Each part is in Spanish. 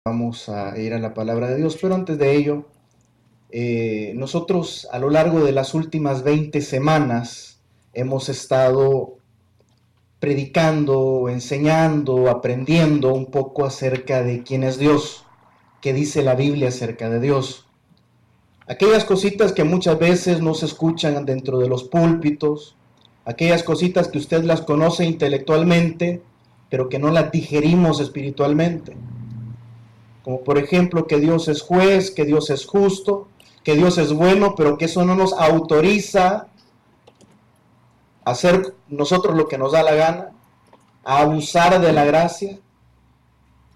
Vamos a ir a la palabra de Dios, pero antes de ello, nosotros a lo largo de las últimas 20 semanas hemos estado predicando, enseñando, aprendiendo un poco acerca de quién es Dios, qué dice la Biblia acerca de Dios. Aquellas cositas que muchas veces no se escuchan dentro de los púlpitos, aquellas cositas que usted las conoce intelectualmente, pero que no las digerimos espiritualmente. Como por ejemplo que Dios es juez, que Dios es justo, que Dios es bueno, pero que eso no nos autoriza a hacer nosotros lo que nos da la gana, a abusar de la gracia.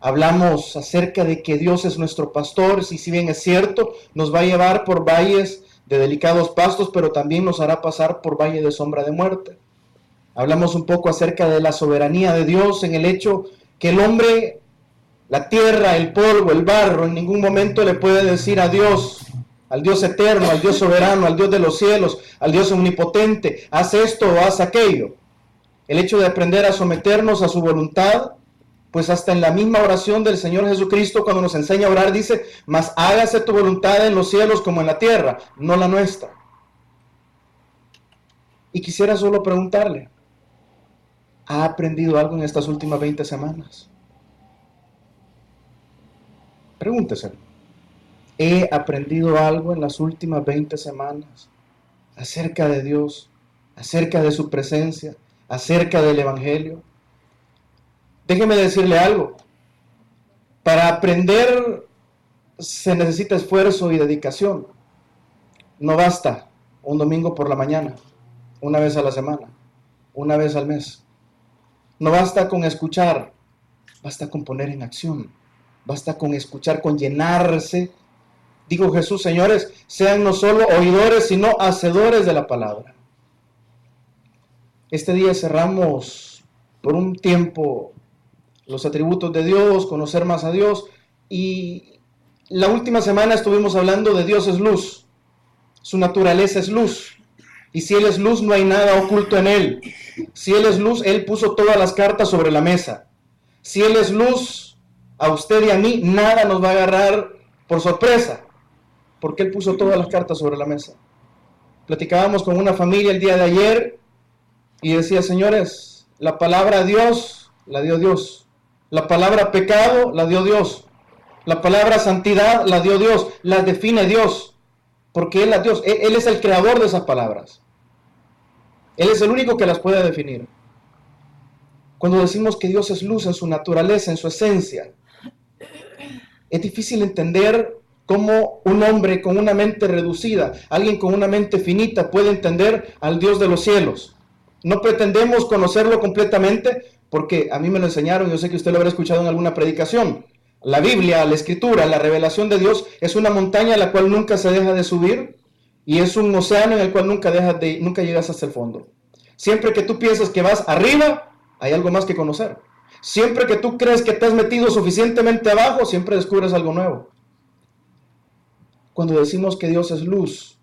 Hablamos acerca de que Dios es nuestro pastor, y si bien es cierto, nos va a llevar por valles de delicados pastos, pero también nos hará pasar por valle de sombra de muerte. Hablamos un poco acerca de la soberanía de Dios en el hecho que el hombre, la tierra, el polvo, el barro, en ningún momento le puede decir a Dios, al Dios eterno, al Dios soberano, al Dios de los cielos, al Dios omnipotente, haz esto o haz aquello. El hecho de aprender a someternos a su voluntad, pues hasta en la misma oración del Señor Jesucristo, cuando nos enseña a orar, dice, mas hágase tu voluntad en los cielos como en la tierra, no la nuestra. Y quisiera solo preguntarle, ¿ha aprendido algo en estas últimas 20 semanas? Pregúnteselo. He aprendido algo en las últimas 20 semanas acerca de Dios, acerca de su presencia, acerca del Evangelio. Déjeme decirle algo. Para aprender se necesita esfuerzo y dedicación. No basta un domingo por la mañana, una vez a la semana, una vez al mes. No basta con escuchar, basta con poner en acción. Basta con escuchar, con llenarse. Dijo Jesús, señores, sean no solo oidores, sino hacedores de la palabra. Este día cerramos por un tiempo los atributos de Dios, conocer más a Dios, y la última semana estuvimos hablando de Dios es luz, su naturaleza es luz, y si Él es luz no hay nada oculto en Él. Si Él es luz, Él puso todas las cartas sobre la mesa. Si Él es luz, a usted y a mí nada nos va a agarrar por sorpresa, porque Él puso todas las cartas sobre la mesa. Platicábamos con una familia el día de ayer y decía, señores, la palabra Dios la dio Dios. La palabra pecado la dio Dios. La palabra santidad la dio Dios. La define Dios. Porque Él es Dios. Él es el creador de esas palabras. Él es el único que las puede definir. Cuando decimos que Dios es luz en su naturaleza, en su esencia, es difícil entender cómo un hombre con una mente reducida, alguien con una mente finita, puede entender al Dios de los cielos. No pretendemos conocerlo completamente, porque a mí me lo enseñaron, yo sé que usted lo habrá escuchado en alguna predicación. La Biblia, la Escritura, la revelación de Dios es una montaña a la cual nunca se deja de subir, y es un océano en el cual nunca llegas hasta el fondo. Siempre que tú piensas que vas arriba, hay algo más que conocer. Siempre que tú crees que te has metido suficientemente abajo, siempre descubres algo nuevo. Cuando decimos que Dios es luz,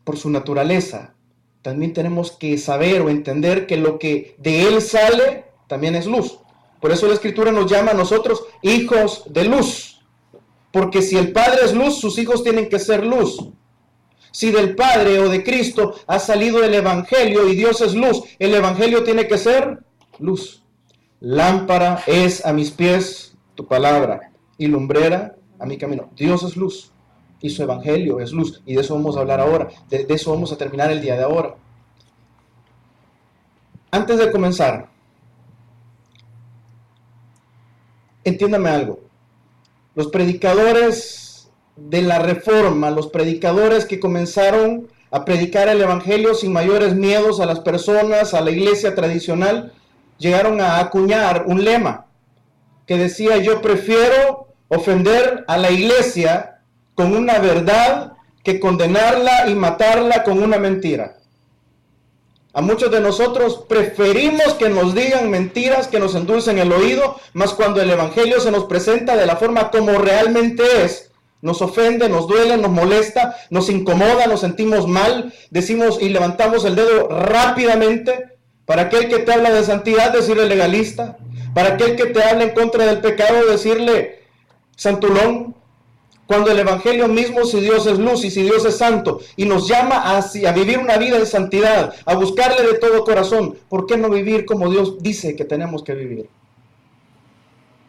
por su naturaleza, también tenemos que saber o entender que lo que de Él sale también es luz. Por eso la Escritura nos llama a nosotros hijos de luz. Porque si el Padre es luz, sus hijos tienen que ser luz. Si del Padre o de Cristo ha salido el Evangelio y Dios es luz, el Evangelio tiene que ser luz. Lámpara es a mis pies tu palabra y lumbrera a mi camino. Dios es luz y su Evangelio es luz. Y de eso vamos a hablar ahora. De eso vamos a terminar el día de ahora. Antes de comenzar, entiéndame algo. Los predicadores de la Reforma, los predicadores que comenzaron a predicar el Evangelio sin mayores miedos a las personas, a la iglesia tradicional, llegaron a acuñar un lema que decía: yo prefiero ofender a la iglesia con una verdad que condenarla y matarla con una mentira. A muchos de nosotros preferimos que nos digan mentiras, que nos endulcen el oído, mas cuando el Evangelio se nos presenta de la forma como realmente es, nos ofende, nos duele, nos molesta, nos incomoda, nos sentimos mal, decimos y levantamos el dedo rápidamente. Para aquel que te habla de santidad, decirle legalista. Para aquel que te habla en contra del pecado, decirle Santulón, cuando el Evangelio mismo, si Dios es luz y si Dios es santo, y nos llama a vivir una vida en santidad, a buscarle de todo corazón, ¿por qué no vivir como Dios dice que tenemos que vivir?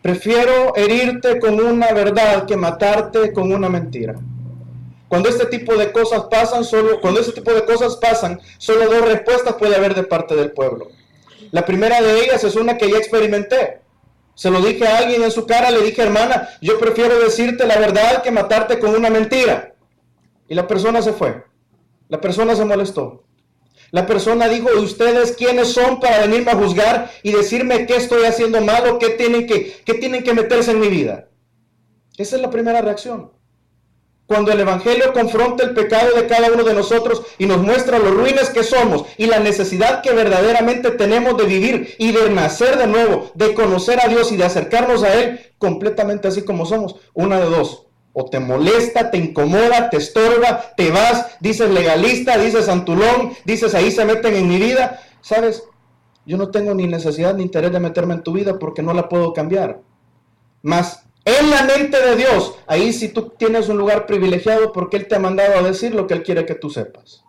Prefiero herirte con una verdad que matarte con una mentira. Cuando este tipo de cosas pasan, solo dos respuestas puede haber de parte del pueblo. La primera de ellas es una que ya experimenté. Se lo dije a alguien en su cara, le dije, hermana, yo prefiero decirte la verdad que matarte con una mentira. Y la persona se fue. La persona se molestó. La persona dijo, ¿y ustedes quiénes son para venirme a juzgar y decirme qué estoy haciendo mal o qué tienen que meterse en mi vida? Esa es la primera reacción. Cuando el Evangelio confronta el pecado de cada uno de nosotros y nos muestra lo ruines que somos y la necesidad que verdaderamente tenemos de vivir y de nacer de nuevo, de conocer a Dios y de acercarnos a Él completamente así como somos, una de dos. O te molesta, te incomoda, te estorba, te vas, dices legalista, dices santulón, dices ahí se meten en mi vida. ¿Sabes? Yo no tengo ni necesidad ni interés de meterme en tu vida porque no la puedo cambiar. Más en la mente de Dios, ahí sí tú tienes un lugar privilegiado porque Él te ha mandado a decir lo que Él quiere que tú sepas.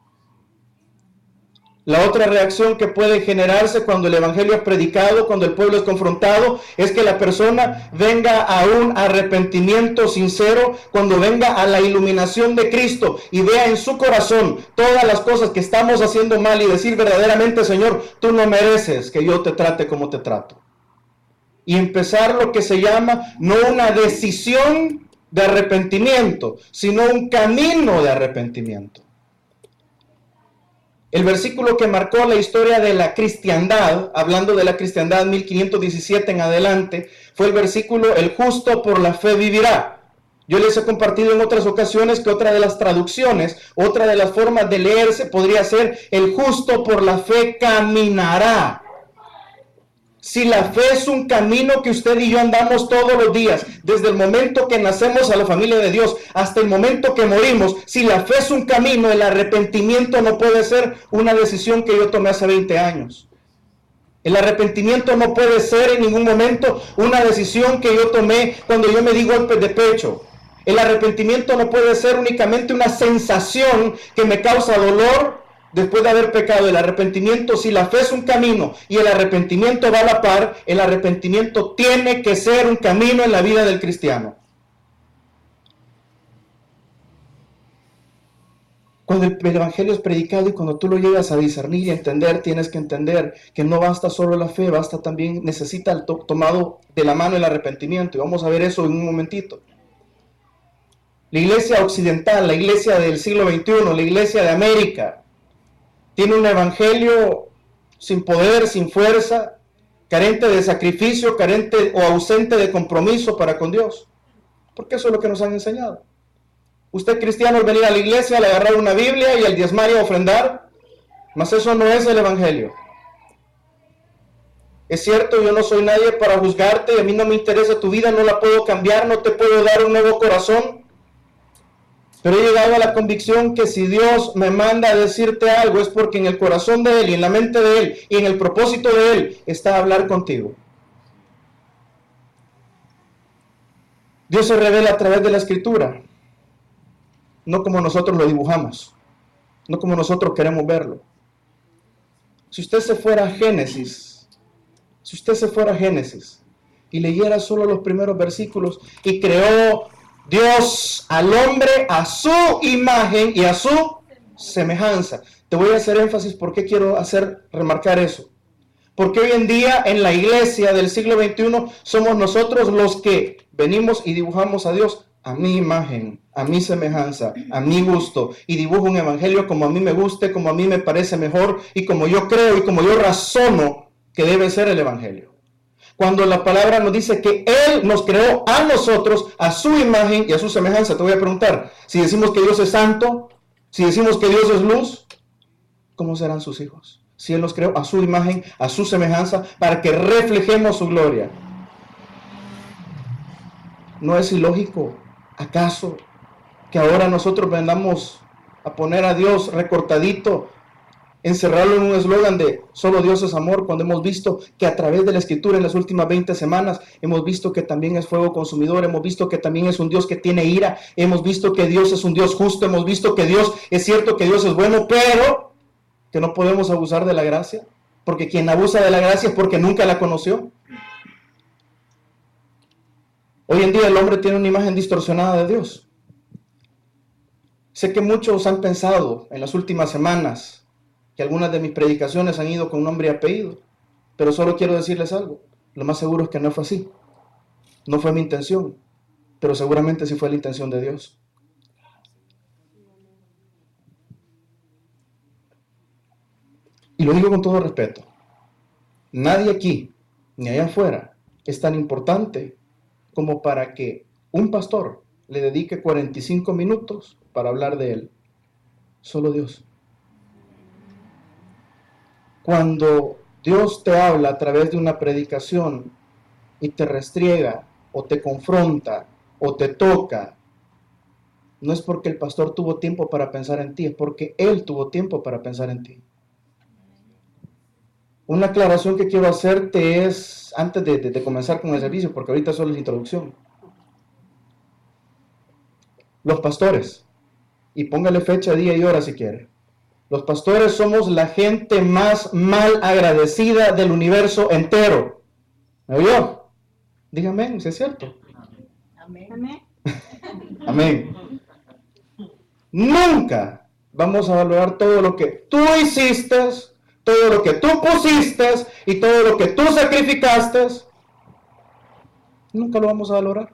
La otra reacción que puede generarse cuando el Evangelio es predicado, cuando el pueblo es confrontado, es que la persona venga a un arrepentimiento sincero, cuando venga a la iluminación de Cristo y vea en su corazón todas las cosas que estamos haciendo mal y decir verdaderamente, Señor, tú no mereces que yo te trate como te trato. Y empezar lo que se llama no una decisión de arrepentimiento, sino un camino de arrepentimiento. El versículo que marcó la historia de la cristiandad, hablando de la cristiandad 1517 en adelante, fue el versículo, el justo por la fe vivirá. Yo les he compartido en otras ocasiones que otra de las traducciones, otra de las formas de leerse podría ser, el justo por la fe caminará. Si la fe es un camino que usted y yo andamos todos los días, desde el momento que nacemos a la familia de Dios hasta el momento que morimos, si la fe es un camino, el arrepentimiento no puede ser una decisión que yo tomé hace 20 años. El arrepentimiento no puede ser en ningún momento una decisión que yo tomé cuando yo me di golpes de pecho. El arrepentimiento no puede ser únicamente una sensación que me causa dolor después de haber pecado. El arrepentimiento, si la fe es un camino y el arrepentimiento va a la par, el arrepentimiento tiene que ser un camino en la vida del cristiano. Cuando el Evangelio es predicado y cuando tú lo llegas a discernir y entender, tienes que entender que no basta solo la fe, basta también, necesita el tomado de la mano el arrepentimiento. Y vamos a ver eso en un momentito. La iglesia occidental, la iglesia del siglo XXI, la iglesia de América, tiene un evangelio sin poder, sin fuerza, carente de sacrificio, carente o ausente de compromiso para con Dios. Porque eso es lo que nos han enseñado. Usted cristiano al venir a la iglesia, al agarrar una Biblia y al diezmar y a ofrendar, mas eso no es el evangelio. Es cierto, yo no soy nadie para juzgarte y a mí no me interesa tu vida, no la puedo cambiar, no te puedo dar un nuevo corazón. Pero he llegado a la convicción que si Dios me manda a decirte algo es porque en el corazón de Él y en la mente de Él y en el propósito de Él está a hablar contigo. Dios se revela a través de la Escritura, no como nosotros lo dibujamos, no como nosotros queremos verlo. Si usted se fuera a Génesis y leyera solo los primeros versículos y creó Dios al hombre a su imagen y a su semejanza. Te voy a hacer énfasis porque quiero remarcar eso. Porque hoy en día en la iglesia del siglo XXI somos nosotros los que venimos y dibujamos a Dios a mi imagen, a mi semejanza, a mi gusto, y dibujo un evangelio como a mí me guste, como a mí me parece mejor y como yo creo y como yo razono que debe ser el evangelio. Cuando la palabra nos dice que Él nos creó a nosotros, a su imagen y a su semejanza. Te voy a preguntar, si decimos que Dios es santo, si decimos que Dios es luz, ¿cómo serán sus hijos? Si Él nos creó a su imagen, a su semejanza, para que reflejemos su gloria. ¿No es ilógico, acaso, que ahora nosotros vendamos a poner a Dios recortadito encerrarlo en un eslogan de solo Dios es amor, cuando hemos visto que a través de la Escritura en las últimas 20 semanas hemos visto que también es fuego consumidor, hemos visto que también es un Dios que tiene ira, hemos visto que Dios es un Dios justo, hemos visto que Dios, es cierto que Dios es bueno, pero que no podemos abusar de la gracia, porque quien abusa de la gracia es porque nunca la conoció. Hoy en día el hombre tiene una imagen distorsionada de Dios. Sé que muchos han pensado en las últimas semanas que algunas de mis predicaciones han ido con nombre y apellido, pero solo quiero decirles algo. Lo más seguro es que no fue así. No fue mi intención, pero seguramente sí fue la intención de Dios. Y lo digo con todo respeto. Nadie aquí, ni allá afuera, es tan importante como para que un pastor le dedique 45 minutos para hablar de él. Solo Dios. Cuando Dios te habla a través de una predicación y te restriega o te confronta o te toca, no es porque el pastor tuvo tiempo para pensar en ti, es porque Él tuvo tiempo para pensar en ti. Una aclaración que quiero hacerte es, antes de comenzar con el servicio, porque ahorita solo es la introducción. Los pastores, y póngale fecha, día y hora si quiere. Los pastores somos la gente más mal agradecida del universo entero. ¿Me oyó? Dígame, si es cierto. Amén. Amén. Nunca vamos a valorar todo lo que tú hiciste, todo lo que tú pusiste y todo lo que tú sacrificaste. Nunca lo vamos a valorar.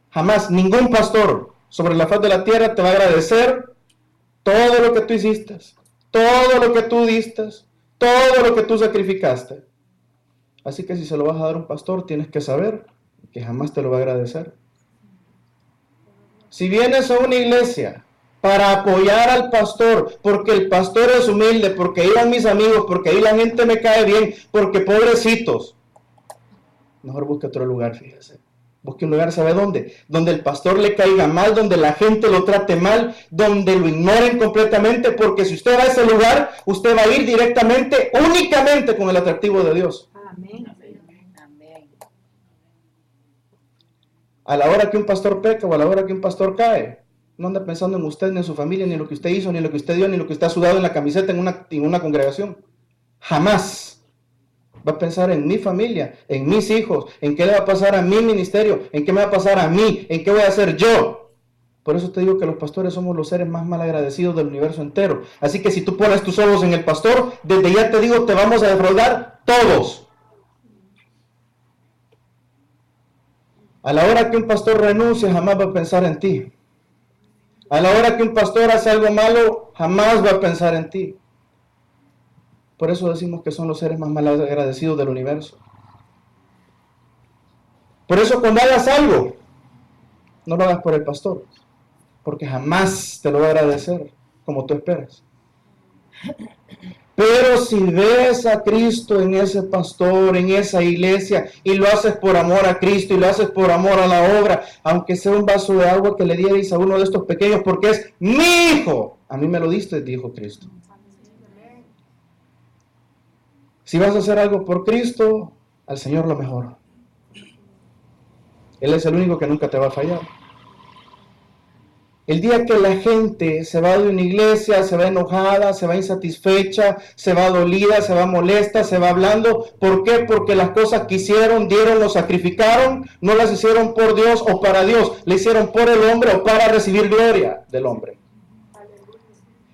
Jamás ningún pastor sobre la faz de la tierra te va a agradecer todo lo que tú hiciste, todo lo que tú diste, todo lo que tú sacrificaste. Así que si se lo vas a dar a un pastor, tienes que saber que jamás te lo va a agradecer. Si vienes a una iglesia para apoyar al pastor, porque el pastor es humilde, porque ahí van mis amigos, porque ahí la gente me cae bien, porque pobrecitos, mejor busque otro lugar, fíjese. Busque un lugar, ¿sabe dónde? Donde el pastor le caiga mal, donde la gente lo trate mal, donde lo ignoren completamente, porque si usted va a ese lugar, usted va a ir directamente, únicamente con el atractivo de Dios. Amén. A la hora que un pastor peca o a la hora que un pastor cae, no anda pensando en usted, ni en su familia, ni en lo que usted hizo, ni en lo que usted dio, ni en lo que usted ha sudado en la camiseta en una congregación. Jamás. Va a pensar en mi familia, en mis hijos, en qué le va a pasar a mi ministerio, en qué me va a pasar a mí, en qué voy a hacer yo. Por eso te digo que los pastores somos los seres más mal agradecidos del universo entero. Así que si tú pones tus ojos en el pastor, desde ya te digo, te vamos a defraudar todos. A la hora que un pastor renuncia, jamás va a pensar en ti. A la hora que un pastor hace algo malo, jamás va a pensar en ti. Por eso decimos que son los seres más mal agradecidos del universo. Por eso cuando hagas algo, no lo hagas por el pastor, porque jamás te lo va a agradecer como tú esperas. Pero si ves a Cristo en ese pastor, en esa iglesia, y lo haces por amor a Cristo, y lo haces por amor a la obra, aunque sea un vaso de agua que le dierais a uno de estos pequeños, porque es mi hijo, a mí me lo diste, dijo Cristo. Si vas a hacer algo por Cristo, al Señor lo mejor. Él es el único que nunca te va a fallar. El día que la gente se va de una iglesia, se va enojada, se va insatisfecha, se va dolida, se va molesta, se va hablando. ¿Por qué? Porque las cosas que hicieron, dieron o sacrificaron, no las hicieron por Dios o para Dios, le hicieron por el hombre o para recibir gloria del hombre.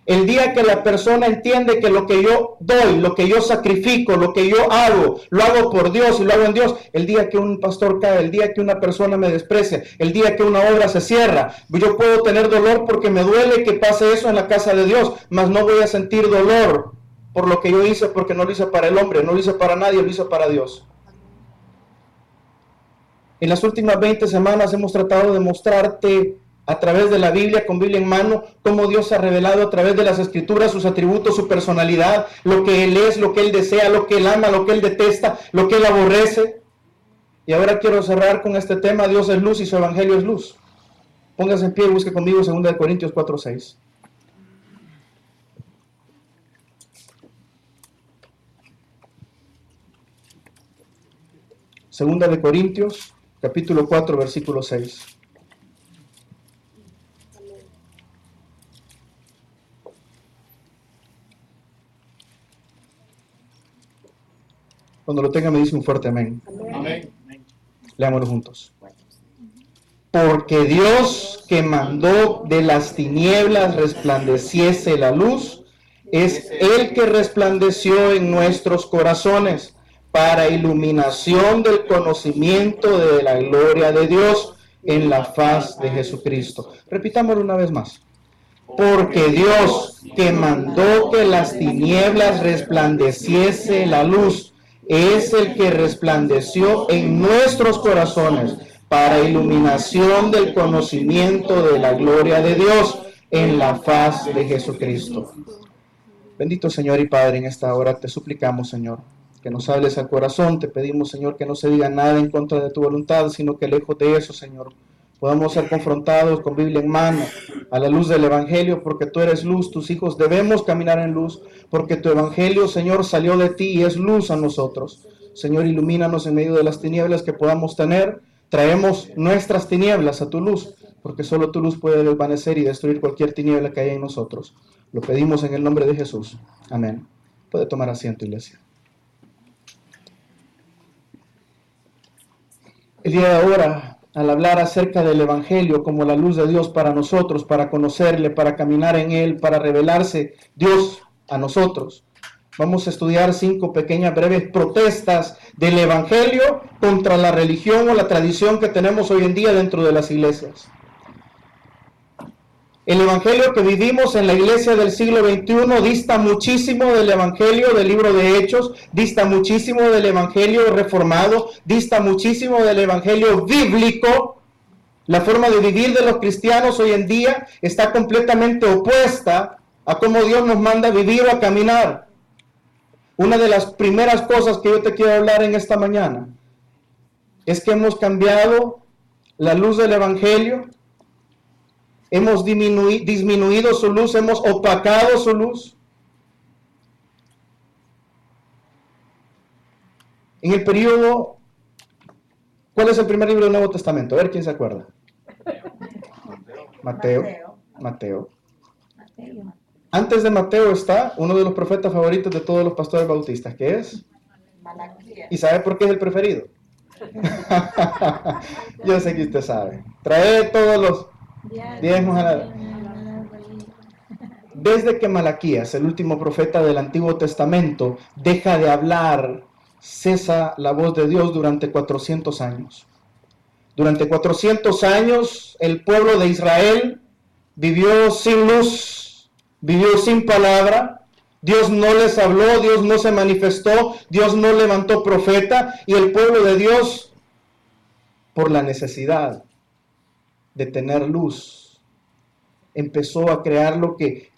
El día que la persona entiende que lo que yo doy, lo que yo sacrifico, lo que yo hago, lo hago por Dios y lo hago en Dios, el día que un pastor cae, el día que una persona me desprecia, el día que una obra se cierra, yo puedo tener dolor porque me duele que pase eso en la casa de Dios, mas no voy a sentir dolor por lo que yo hice, porque no lo hice para el hombre, no lo hice para nadie, lo hice para Dios. En las últimas 20 semanas hemos tratado de mostrarte a través de la Biblia, con Biblia en mano, cómo Dios ha revelado a través de las Escrituras sus atributos, su personalidad, lo que Él es, lo que Él desea, lo que Él ama, lo que Él detesta, lo que Él aborrece. Y ahora quiero cerrar con este tema: Dios es luz y su evangelio es luz. Póngase en pie y busque conmigo 2 Corintios 4:6. Segunda de Corintios, capítulo 4, versículo 6. Cuando lo tenga me dice un fuerte amén. Amén. Leámoslo juntos. Porque Dios, que mandó de las tinieblas resplandeciese la luz, es el que resplandeció en nuestros corazones para iluminación del conocimiento de la gloria de Dios en la faz de Jesucristo. Repitámoslo una vez más. Porque Dios, que mandó que las tinieblas resplandeciese la luz, es el que resplandeció en nuestros corazones para iluminación del conocimiento de la gloria de Dios en la faz de Jesucristo. Bendito Señor y Padre, en esta hora te suplicamos, Señor, que nos hables al corazón. Te pedimos, Señor, que no se diga nada en contra de tu voluntad, sino que lejos de eso, Señor, podamos ser confrontados con Biblia en mano, a la luz del Evangelio, porque tú eres luz, tus hijos debemos caminar en luz, porque tu Evangelio, Señor, salió de ti y es luz a nosotros. Señor, ilumínanos en medio de las tinieblas que podamos tener. Traemos nuestras tinieblas a tu luz, porque solo tu luz puede desvanecer y destruir cualquier tiniebla que haya en nosotros. Lo pedimos en el nombre de Jesús. Amén. Puede tomar asiento, iglesia. El día de ahora, al hablar acerca del Evangelio como la luz de Dios para nosotros, para conocerle, para caminar en él, para revelarse Dios a nosotros, vamos a estudiar 5 pequeñas breves protestas del Evangelio contra la religión o la tradición que tenemos hoy en día dentro de las iglesias. El Evangelio que vivimos en la iglesia del siglo XXI dista muchísimo del Evangelio del libro de Hechos, dista muchísimo del Evangelio reformado, dista muchísimo del Evangelio bíblico. La forma de vivir de los cristianos hoy en día está completamente opuesta a cómo Dios nos manda vivir o a caminar. Una de las primeras cosas que yo te quiero hablar en esta mañana es que hemos cambiado la luz del Evangelio. Hemos disminuido su luz, hemos opacado su luz. En el periodo, ¿cuál es el primer libro del Nuevo Testamento? A ver quién se acuerda. Mateo. Antes de Mateo está uno de los profetas favoritos de todos los pastores bautistas, que es Malaquías. ¿Y sabe por qué es el preferido? Yo sé que usted sabe. Trae todos los diezmos a la... Desde que Malaquías, el último profeta del Antiguo Testamento, deja de hablar, cesa la voz de Dios durante 400 años. Durante 400 años el pueblo de Israel vivió sin luz, vivió sin palabra. Dios no les habló, Dios no se manifestó, Dios no levantó profeta, y el pueblo de Dios, por la necesidad de tener luz, empezó a crear lo que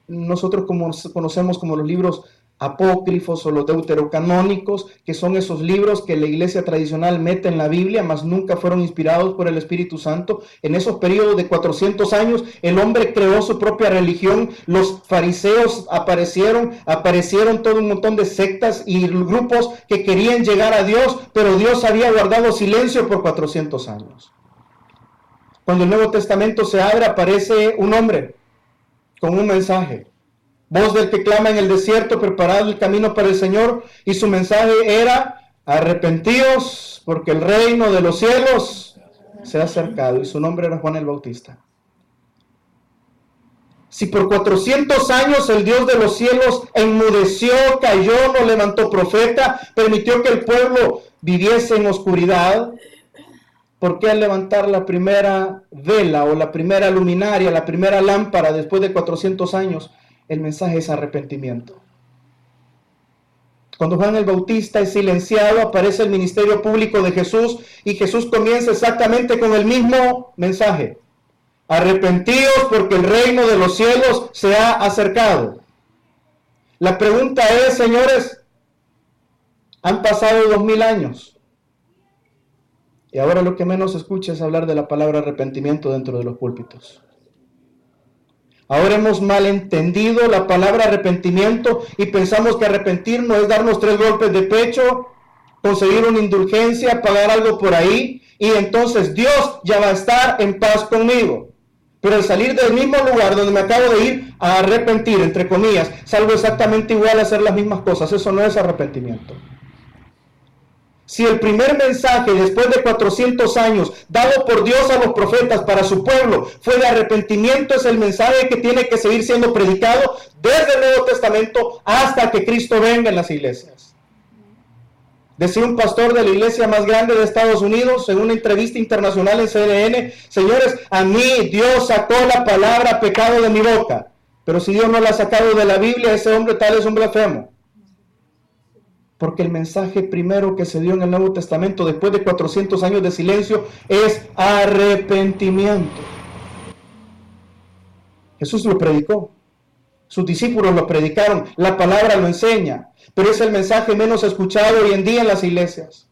nosotros conocemos como los libros apócrifos o los deuterocanónicos, que son esos libros que la iglesia tradicional mete en la Biblia, mas nunca fueron inspirados por el Espíritu Santo. En esos periodos de 400 años, el hombre creó su propia religión, los fariseos aparecieron todo un montón de sectas y grupos que querían llegar a Dios, pero Dios había guardado silencio por 400 años. Cuando el Nuevo Testamento se abre, aparece un hombre con un mensaje. Voz del que clama en el desierto, preparad el camino para el Señor. Y su mensaje era: arrepentíos, porque el reino de los cielos se ha acercado. Y su nombre era Juan el Bautista. Si por 400 años el Dios de los cielos enmudeció, cayó, no levantó profeta, permitió que el pueblo viviese en oscuridad, ¿por qué al levantar la primera vela o la primera luminaria, la primera lámpara después de 400 años, el mensaje es arrepentimiento? Cuando Juan el Bautista es silenciado, aparece el ministerio público de Jesús, y Jesús comienza exactamente con el mismo mensaje: arrepentíos, porque el reino de los cielos se ha acercado. La pregunta es, señores, han pasado 2000 años. Y ahora lo que menos se escucha es hablar de la palabra arrepentimiento dentro de los púlpitos. Ahora hemos malentendido la palabra arrepentimiento y pensamos que arrepentirnos es darnos 3 golpes de pecho conseguir una indulgencia, pagar algo por ahí, y entonces Dios ya va a estar en paz conmigo. Pero al salir del mismo lugar donde me acabo de ir a arrepentir, entre comillas, salgo exactamente igual a hacer las mismas cosas. Eso no es arrepentimiento. Si el primer mensaje después de 400 años dado por Dios a los profetas para su pueblo fue de arrepentimiento, es el mensaje que tiene que seguir siendo predicado desde el Nuevo Testamento hasta que Cristo venga en las iglesias. Decía un pastor de la iglesia más grande de Estados Unidos en una entrevista internacional en CNN: señores, a mí Dios sacó la palabra pecado de mi boca, pero si Dios no la ha sacado de la Biblia, ese hombre tal es un blasfemo. Porque el mensaje primero que se dio en el Nuevo Testamento después de 400 años de silencio es arrepentimiento. Jesús lo predicó, sus discípulos lo predicaron, la palabra lo enseña, pero es el mensaje menos escuchado hoy en día en las iglesias.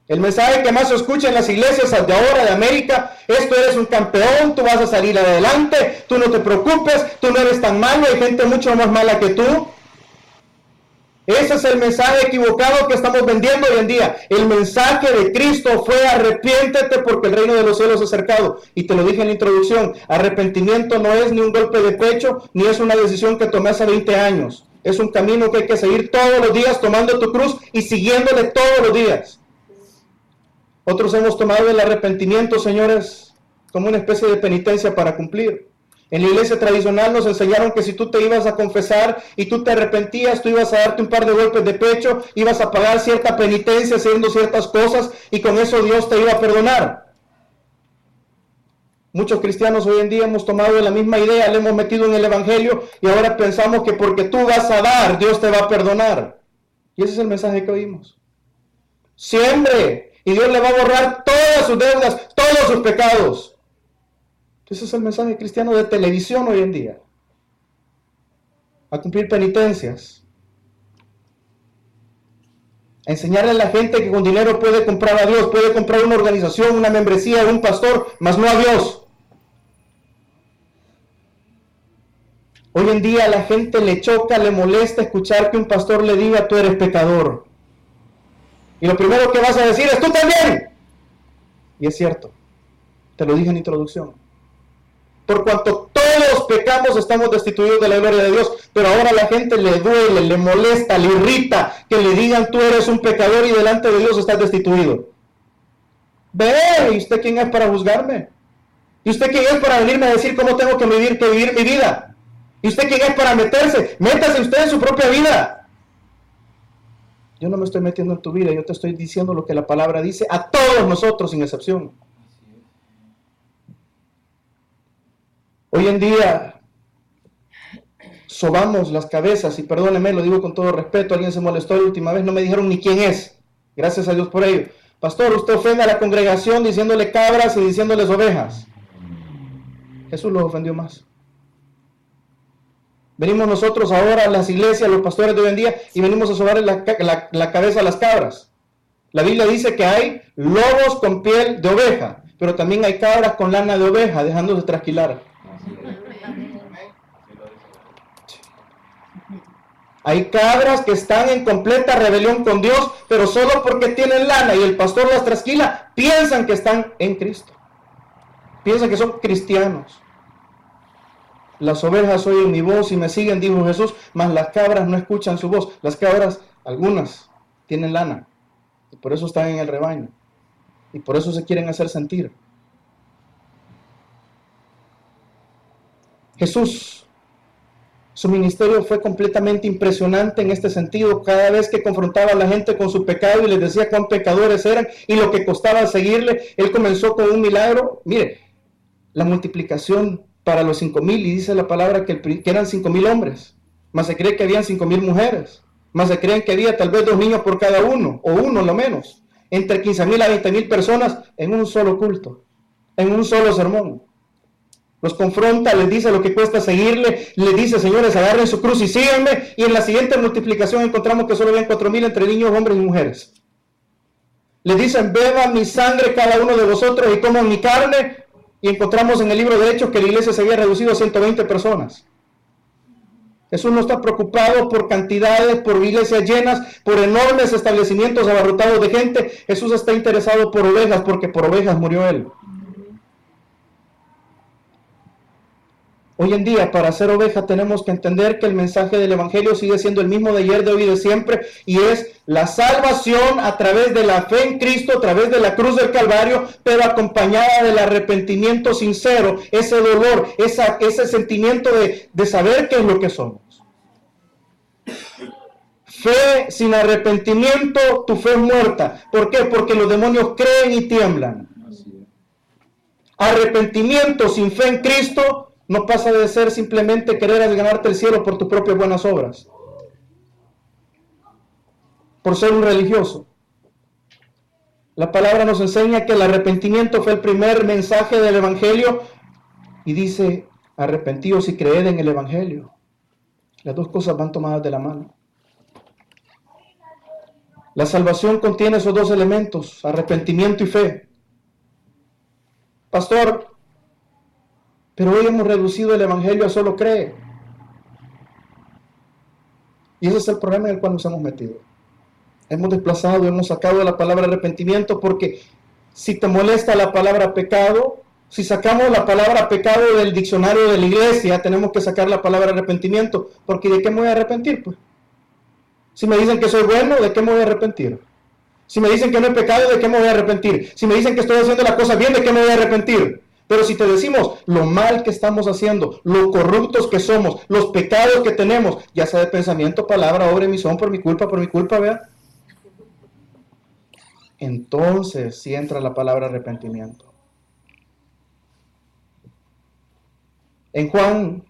El mensaje que más se escucha en las iglesias de ahora de América es: tú eres un campeón, tú vas a salir adelante, tú no te preocupes, tú no eres tan malo, hay gente mucho más mala que tú. Ese es el mensaje equivocado que estamos vendiendo hoy en día. El mensaje de Cristo fue: arrepiéntete porque el reino de los cielos es cercado. Y te lo dije en la introducción, arrepentimiento no es ni un golpe de pecho, ni es una decisión que tomé hace 20 años. Es un camino que hay que seguir todos los días, tomando tu cruz y siguiéndole todos los días. Otros hemos tomado el arrepentimiento, señores, como una especie de penitencia para cumplir. En la iglesia tradicional nos enseñaron que si tú te ibas a confesar y tú te arrepentías, tú ibas a darte un par de golpes de pecho, ibas a pagar cierta penitencia haciendo ciertas cosas y con eso Dios te iba a perdonar. Muchos cristianos hoy en día hemos tomado la misma idea, le hemos metido en el evangelio y ahora pensamos que porque tú vas a dar, Dios te va a perdonar. Y ese es el mensaje que oímos. Siembre y Dios le va a borrar todas sus deudas, todos sus pecados. Ese es el mensaje cristiano de televisión hoy en día. A cumplir penitencias. A enseñarle a la gente que con dinero puede comprar a Dios, puede comprar una organización, una membresía, un pastor, mas no a Dios. Hoy en día a la gente le choca, le molesta escuchar que un pastor le diga: tú eres pecador. Y lo primero que vas a decir es: tú también. Y es cierto. Te lo dije en introducción. Por cuanto todos pecamos, estamos destituidos de la gloria de Dios. Pero ahora a la gente le duele, le molesta, le irrita que le digan: tú eres un pecador y delante de Dios estás destituido. Ve, ¿y usted quién es para juzgarme? ¿Y usted quién es para venirme a decir cómo tengo que vivir mi vida? ¿Y usted quién es para meterse? Métase usted en su propia vida. Yo no me estoy metiendo en tu vida, yo te estoy diciendo lo que la palabra dice a todos nosotros sin excepción. Hoy en día sobamos las cabezas, y perdóneme, lo digo con todo respeto, alguien se molestó la última vez, no me dijeron ni quién es, gracias a Dios por ello. Pastor, usted ofende a la congregación diciéndole cabras y diciéndoles ovejas. Jesús los ofendió más. Venimos nosotros ahora a las iglesias, los pastores de hoy en día, y venimos a sobarle la cabeza a las cabras. La Biblia dice que hay lobos con piel de oveja, pero también hay cabras con lana de oveja, dejándose trasquilar. Hay cabras que están en completa rebelión con Dios, pero solo porque tienen lana y el pastor las trasquila, piensan que están en Cristo. Piensan que son cristianos. Las ovejas oyen mi voz y me siguen, dijo Jesús, mas las cabras no escuchan su voz. Las cabras, algunas, tienen lana y por eso están en el rebaño y por eso se quieren hacer sentir. Jesús, su ministerio fue completamente impresionante en este sentido. Cada vez que confrontaba a la gente con su pecado y les decía cuán pecadores eran y lo que costaba seguirle, él comenzó con un milagro. Mire, la multiplicación para los 5,000, y dice la palabra que eran 5,000 hombres, más se cree que habían 5,000 mujeres, más se creen que había tal vez 2 niños por cada uno, o uno lo menos, entre 15,000 a 20,000 personas en un solo culto, en un solo sermón. Los confronta, les dice lo que cuesta seguirle, les dice: señores, agarren su cruz y síganme. Y en la siguiente multiplicación encontramos que solo habían 4,000 entre niños, hombres y mujeres. Les dicen: beban mi sangre cada uno de vosotros y coman mi carne. Y encontramos en el libro de Hechos que la iglesia se había reducido a 120 personas. Jesús no está preocupado por cantidades, por iglesias llenas, por enormes establecimientos abarrotados de gente. Jesús está interesado por ovejas, porque por ovejas murió Él. Hoy en día, para ser oveja, tenemos que entender que el mensaje del Evangelio sigue siendo el mismo de ayer, de hoy y de siempre, y es la salvación a través de la fe en Cristo, a través de la cruz del Calvario, pero acompañada del arrepentimiento sincero, ese dolor, ese sentimiento de saber qué es lo que somos. Fe sin arrepentimiento, tu fe es muerta. ¿Por qué? Porque los demonios creen y tiemblan. Arrepentimiento sin fe en Cristo no pasa de ser simplemente querer ganarte el cielo por tus propias buenas obras, por ser un religioso. La palabra nos enseña que el arrepentimiento fue el primer mensaje del Evangelio y dice, arrepentíos y creed en el Evangelio. Las dos cosas van tomadas de la mano. La salvación contiene esos dos elementos, arrepentimiento y fe. Pastor, pero hoy hemos reducido el Evangelio a solo cree. Y ese es el problema en el cual nos hemos metido. Hemos desplazado, hemos sacado la palabra arrepentimiento, porque si te molesta la palabra pecado, si sacamos la palabra pecado del diccionario de la iglesia, tenemos que sacar la palabra arrepentimiento, porque ¿de qué me voy a arrepentir? Pues, si me dicen que soy bueno, ¿de qué me voy a arrepentir? Si me dicen que no he pecado, ¿de qué me voy a arrepentir? Si me dicen que estoy haciendo las cosas bien, ¿de qué me voy a arrepentir? Pero si te decimos lo mal que estamos haciendo, lo corruptos que somos, los pecados que tenemos, ya sea de pensamiento, palabra, obra y omisión, por mi culpa, vea. Entonces sí entra la palabra arrepentimiento. En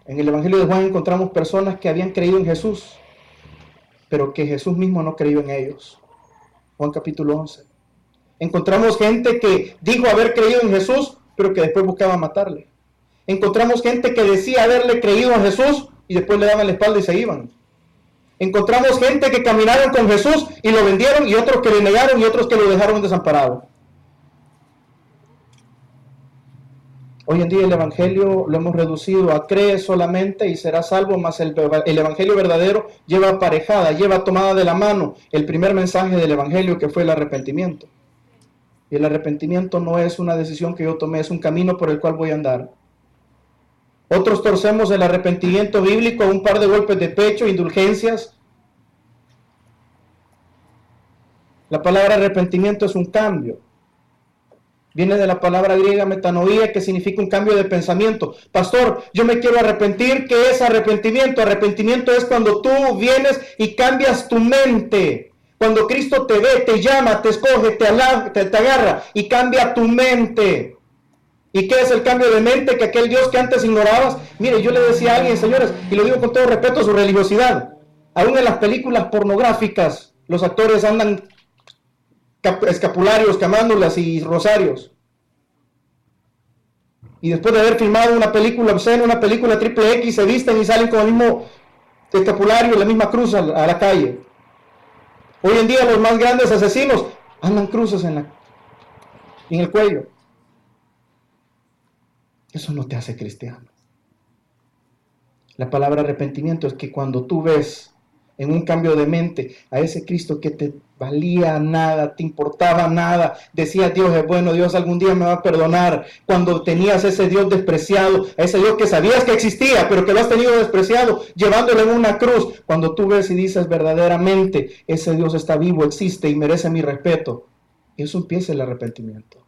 el Evangelio de Juan encontramos personas que habían creído en Jesús, pero que Jesús mismo no creyó en ellos. Juan capítulo 11. Encontramos gente que dijo haber creído en Jesús, pero que después buscaba matarle. Encontramos gente que decía haberle creído a Jesús y después le daban la espalda y se iban. Encontramos gente que caminaron con Jesús y lo vendieron, y otros que le negaron y otros que lo dejaron desamparado. Hoy en día el Evangelio lo hemos reducido a cree solamente y será salvo, mas el Evangelio verdadero lleva aparejada, lleva tomada de la mano el primer mensaje del Evangelio, que fue el arrepentimiento. Y el arrepentimiento no es una decisión que yo tomé, es un camino por el cual voy a andar. Otros torcemos el arrepentimiento bíblico a un par de golpes de pecho, indulgencias. La palabra arrepentimiento es un cambio. Viene de la palabra griega metanoia, que significa un cambio de pensamiento. Pastor, yo me quiero arrepentir. ¿Qué es arrepentimiento? Arrepentimiento es cuando tú vienes y cambias tu mente. Cuando Cristo te ve, te llama, te escoge, te agarra y cambia tu mente. ¿Y qué es el cambio de mente? Que aquel Dios que antes ignorabas. Mire, yo le decía a alguien, señores, y lo digo con todo respeto a su religiosidad, aún en las películas pornográficas, los actores andan escapularios, camándulas y rosarios. Y después de haber filmado una película obscena, una película triple X, se visten y salen con el mismo escapulario, la misma cruz a la calle. Hoy en día los más grandes asesinos andan cruces en el cuello. Eso no te hace cristiano. La palabra arrepentimiento es que cuando tú ves en un cambio de mente a ese Cristo que te valía nada, te importaba nada, decías Dios es bueno, Dios algún día me va a perdonar, cuando tenías ese Dios despreciado, a ese Dios que sabías que existía, pero que lo has tenido despreciado, llevándolo en una cruz, cuando tú ves y dices verdaderamente, ese Dios está vivo, existe y merece mi respeto, eso empieza el arrepentimiento.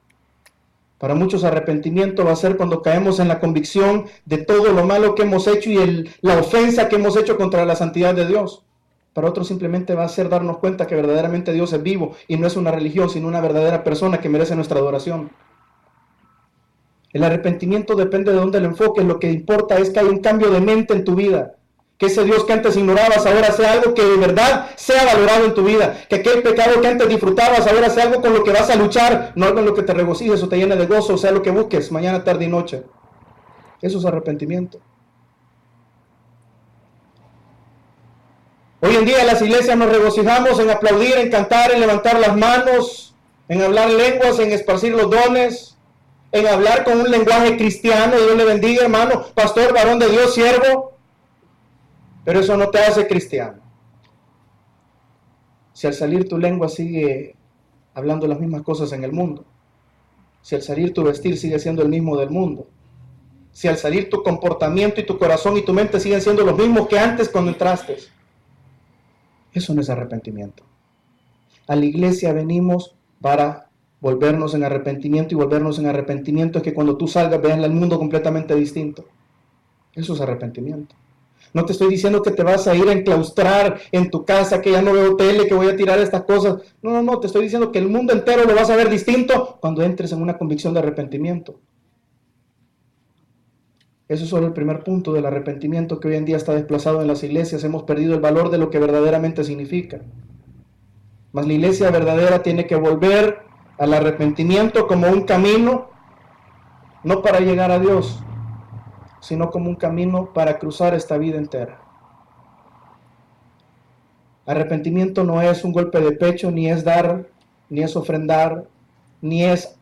Para muchos arrepentimiento va a ser cuando caemos en la convicción de todo lo malo que hemos hecho y la ofensa que hemos hecho contra la santidad de Dios. Para otros simplemente va a ser darnos cuenta que verdaderamente Dios es vivo y no es una religión, sino una verdadera persona que merece nuestra adoración. El arrepentimiento depende de dónde lo enfoques. Lo que importa es que hay un cambio de mente en tu vida. Que ese Dios que antes ignorabas ahora sea algo que de verdad sea valorado en tu vida. Que aquel pecado que antes disfrutabas ahora sea algo con lo que vas a luchar, no con lo que te regocijes o te llene de gozo, o sea lo que busques mañana, tarde y noche. Eso es arrepentimiento. Hoy en día en las iglesias nos regocijamos en aplaudir, en cantar, en levantar las manos, en hablar lenguas, en esparcir los dones, en hablar con un lenguaje cristiano. Dios le bendiga, hermano, pastor, varón de Dios, siervo. Pero eso no te hace cristiano. Si al salir tu lengua sigue hablando las mismas cosas en el mundo, si al salir tu vestir sigue siendo el mismo del mundo, si al salir tu comportamiento y tu corazón y tu mente siguen siendo los mismos que antes cuando entraste, eso no es arrepentimiento. A la iglesia venimos para volvernos en arrepentimiento, y volvernos en arrepentimiento es que cuando tú salgas veas el mundo completamente distinto. Eso es arrepentimiento. No te estoy diciendo que te vas a ir a enclaustrar en tu casa, que ya no veo tele, que voy a tirar estas cosas. No, te estoy diciendo que el mundo entero lo vas a ver distinto cuando entres en una convicción de arrepentimiento. Eso es solo el primer punto del arrepentimiento que hoy en día está desplazado en las iglesias. Hemos perdido el valor de lo que verdaderamente significa. Mas la iglesia verdadera tiene que volver al arrepentimiento como un camino, no para llegar a Dios, sino como un camino para cruzar esta vida entera. Arrepentimiento no es un golpe de pecho, ni es dar, ni es ofrendar, ni es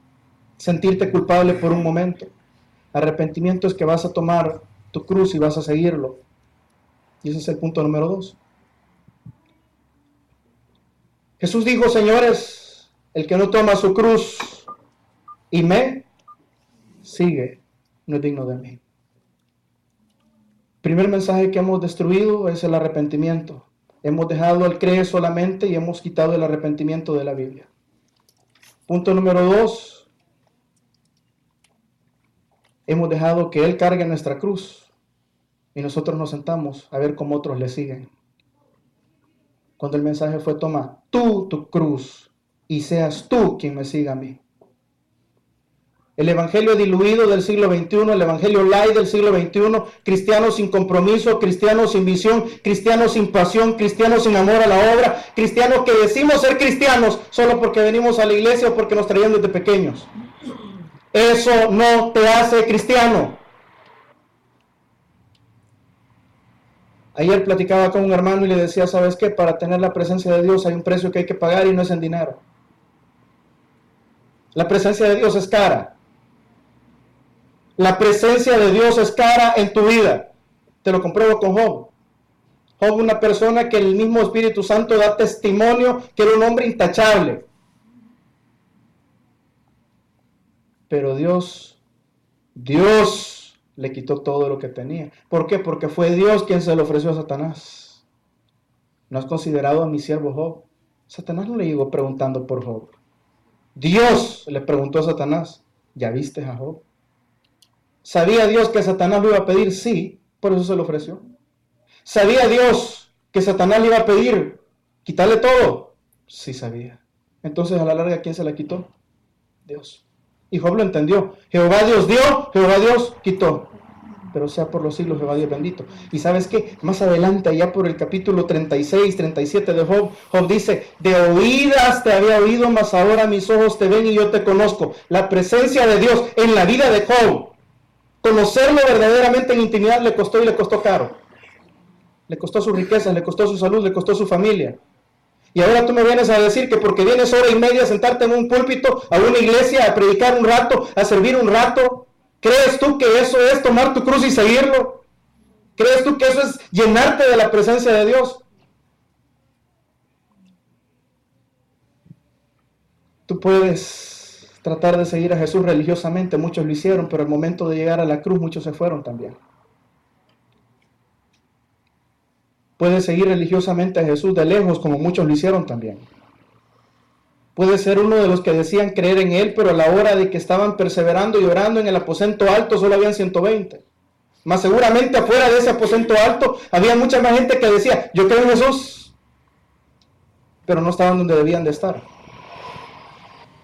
sentirte culpable por un momento. Arrepentimiento es que vas a tomar tu cruz y vas a seguirlo. Y ese es el punto número 2. Jesús dijo, señores, el que no toma su cruz y me sigue, no es digno de mí. El primer mensaje que hemos destruido es el arrepentimiento. Hemos dejado el creer solamente y hemos quitado el arrepentimiento de la Biblia. Punto número 2. Hemos dejado que Él cargue nuestra cruz y nosotros nos sentamos a ver cómo otros le siguen. Cuando el mensaje fue, toma tú tu cruz y seas tú quien me siga a mí. El evangelio diluido del siglo XXI, el evangelio light del siglo XXI, cristianos sin compromiso, cristianos sin visión, cristianos sin pasión, cristianos sin amor a la obra, cristianos que decimos ser cristianos solo porque venimos a la iglesia o porque nos traían desde pequeños. Eso no te hace cristiano. Ayer platicaba con un hermano y le decía, ¿sabes qué? Para tener la presencia de Dios hay un precio que hay que pagar y no es en dinero. La presencia de Dios es cara. La presencia de Dios es cara en tu vida. Te lo compruebo con Job. Job, una persona que el mismo Espíritu Santo da testimonio que era un hombre intachable. Pero Dios le quitó todo lo que tenía. ¿Por qué? Porque fue Dios quien se lo ofreció a Satanás. ¿No has considerado a mi siervo Job? Satanás no le llegó preguntando por Job. Dios le preguntó a Satanás, ¿ya viste a Job? ¿Sabía Dios que Satanás lo iba a pedir? Sí, por eso se lo ofreció. ¿Sabía Dios que Satanás le iba a pedir quitarle todo? Sí sabía. Entonces a la larga, ¿quién se la quitó? Dios. Y Job lo entendió. Jehová Dios dio, Jehová Dios quitó. Pero sea por los siglos Jehová Dios bendito. Y ¿sabes qué? Más adelante, allá por el capítulo 36, 37 de Job, Job dice, de oídas te había oído, mas ahora mis ojos te ven y yo te conozco. La presencia de Dios en la vida de Job, conocerlo verdaderamente en intimidad le costó y le costó caro. Le costó sus riquezas, le costó su salud, le costó su familia. Y ahora tú me vienes a decir que porque vienes hora y media a sentarte en un púlpito, a una iglesia, a predicar un rato, a servir un rato, ¿crees tú que eso es tomar tu cruz y seguirlo? ¿Crees tú que eso es llenarte de la presencia de Dios? Tú puedes tratar de seguir a Jesús religiosamente, muchos lo hicieron, pero al momento de llegar a la cruz muchos se fueron también. Puedes seguir religiosamente a Jesús de lejos, como muchos lo hicieron también. Puedes ser uno de los que decían creer en Él, pero a la hora de que estaban perseverando y orando en el aposento alto solo habían 120. Más seguramente afuera de ese aposento alto había mucha más gente que decía, yo creo en Jesús, pero no estaban donde debían de estar.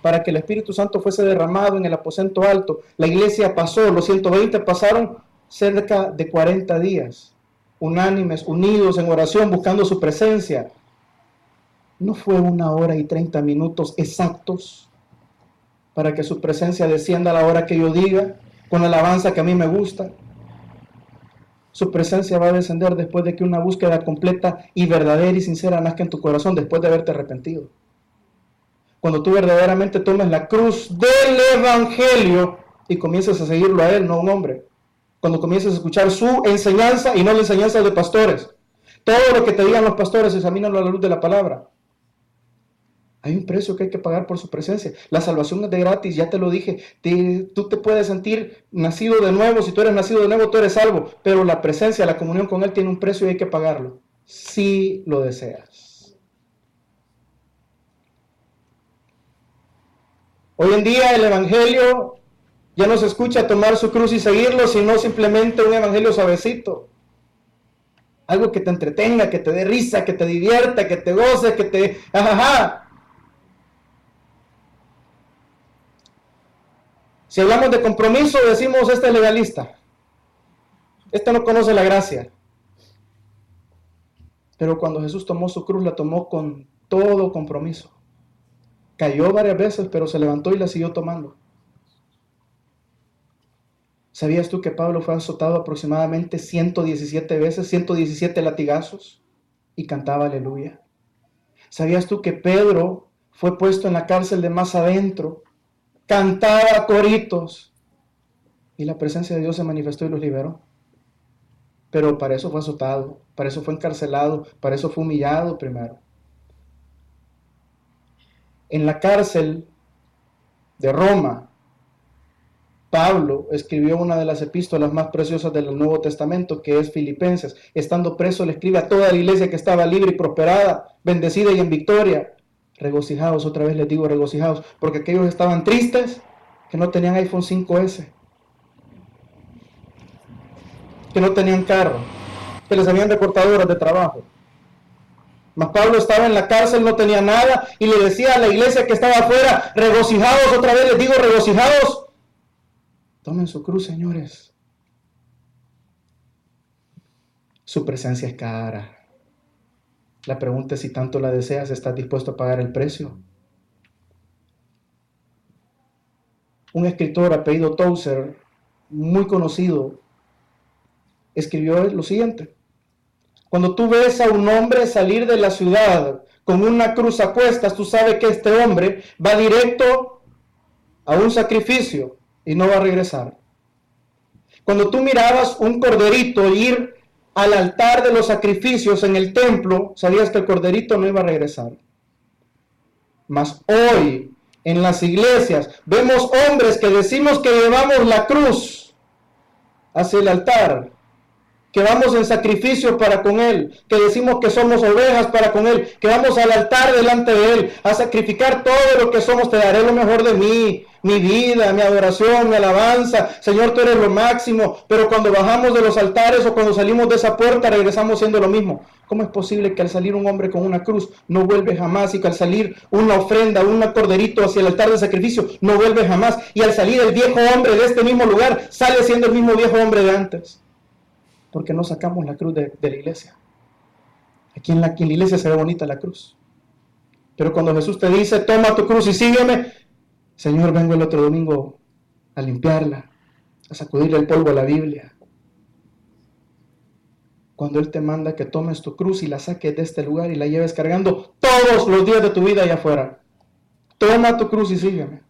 Para que el Espíritu Santo fuese derramado en el aposento alto, la iglesia pasó, los 120 pasaron cerca de 40 días. Unánimes, unidos en oración, buscando su presencia. No fue 1 hora y 30 minutos exactos para que su presencia descienda a la hora que yo diga, con la alabanza que a mí me gusta. Su presencia va a descender después de que una búsqueda completa y verdadera y sincera nazca en tu corazón, después de haberte arrepentido. Cuando tú verdaderamente tomes la cruz del Evangelio y comiences a seguirlo a Él, no a un hombre. Cuando comiences a escuchar su enseñanza y no la enseñanza de pastores. Todo lo que te digan los pastores, examínalo a la luz de la palabra. Hay un precio que hay que pagar por su presencia. La salvación es de gratis, ya te lo dije. Tú te puedes sentir nacido de nuevo. Si tú eres nacido de nuevo, tú eres salvo. Pero la presencia, la comunión con Él tiene un precio y hay que pagarlo. Si lo deseas. Hoy en día el Evangelio ya no se escucha tomar su cruz y seguirlo, sino simplemente un Evangelio suavecito. Algo que te entretenga, que te dé risa, que te divierta, que te goce, que te... ¡Ajaja! Si hablamos de compromiso, decimos, este es legalista. Este no conoce la gracia. Pero cuando Jesús tomó su cruz, la tomó con todo compromiso. Cayó varias veces, pero se levantó y la siguió tomando. ¿Sabías tú que Pablo fue azotado aproximadamente 117 veces, 117 latigazos? Y cantaba aleluya. ¿Sabías tú que Pedro fue puesto en la cárcel de más adentro? Cantaba coritos. Y la presencia de Dios se manifestó y los liberó. Pero para eso fue azotado, para eso fue encarcelado, para eso fue humillado primero. En la cárcel de Roma, Pablo escribió una de las epístolas más preciosas del Nuevo Testamento, que es Filipenses. Estando preso, le escribe a toda la iglesia que estaba libre y prosperada, bendecida y en victoria. Regocijaos, otra vez les digo regocijaos, porque aquellos estaban tristes, que no tenían iPhone 5S, que no tenían carro, que les habían recortado horas de trabajo. Mas Pablo estaba en la cárcel, no tenía nada, y le decía a la iglesia que estaba afuera, regocijaos, otra vez les digo regocijaos. Tomen su cruz, señores. Su presencia es cara. La pregunta es si tanto la deseas, ¿estás dispuesto a pagar el precio? Un escritor apellido Tozer, muy conocido, escribió lo siguiente: cuando tú ves a un hombre salir de la ciudad con una cruz a cuestas, tú sabes que este hombre va directo a un sacrificio y no va a regresar. Cuando tú mirabas un corderito ir al altar de los sacrificios en el templo, sabías que el corderito no iba a regresar. Mas hoy, en las iglesias, vemos hombres que decimos que llevamos la cruz hacia el altar, que vamos en sacrificio para con Él, que decimos que somos ovejas para con Él, que vamos al altar delante de Él, a sacrificar todo lo que somos. Te daré lo mejor de mí, mi vida, mi adoración, mi alabanza. Señor, tú eres lo máximo. Pero cuando bajamos de los altares o cuando salimos de esa puerta, regresamos siendo lo mismo. ¿Cómo es posible que al salir un hombre con una cruz no vuelve jamás, y que al salir una ofrenda, un corderito hacia el altar de sacrificio no vuelve jamás, y al salir el viejo hombre de este mismo lugar sale siendo el mismo viejo hombre de antes? Porque no sacamos la cruz de la iglesia. Aquí en la iglesia se ve bonita la cruz. Pero cuando Jesús te dice, toma tu cruz y sígueme, Señor, vengo el otro domingo a limpiarla, a sacudirle el polvo a la Biblia. Cuando Él te manda que tomes tu cruz y la saques de este lugar y la lleves cargando todos los días de tu vida allá afuera. Toma tu cruz y sígueme.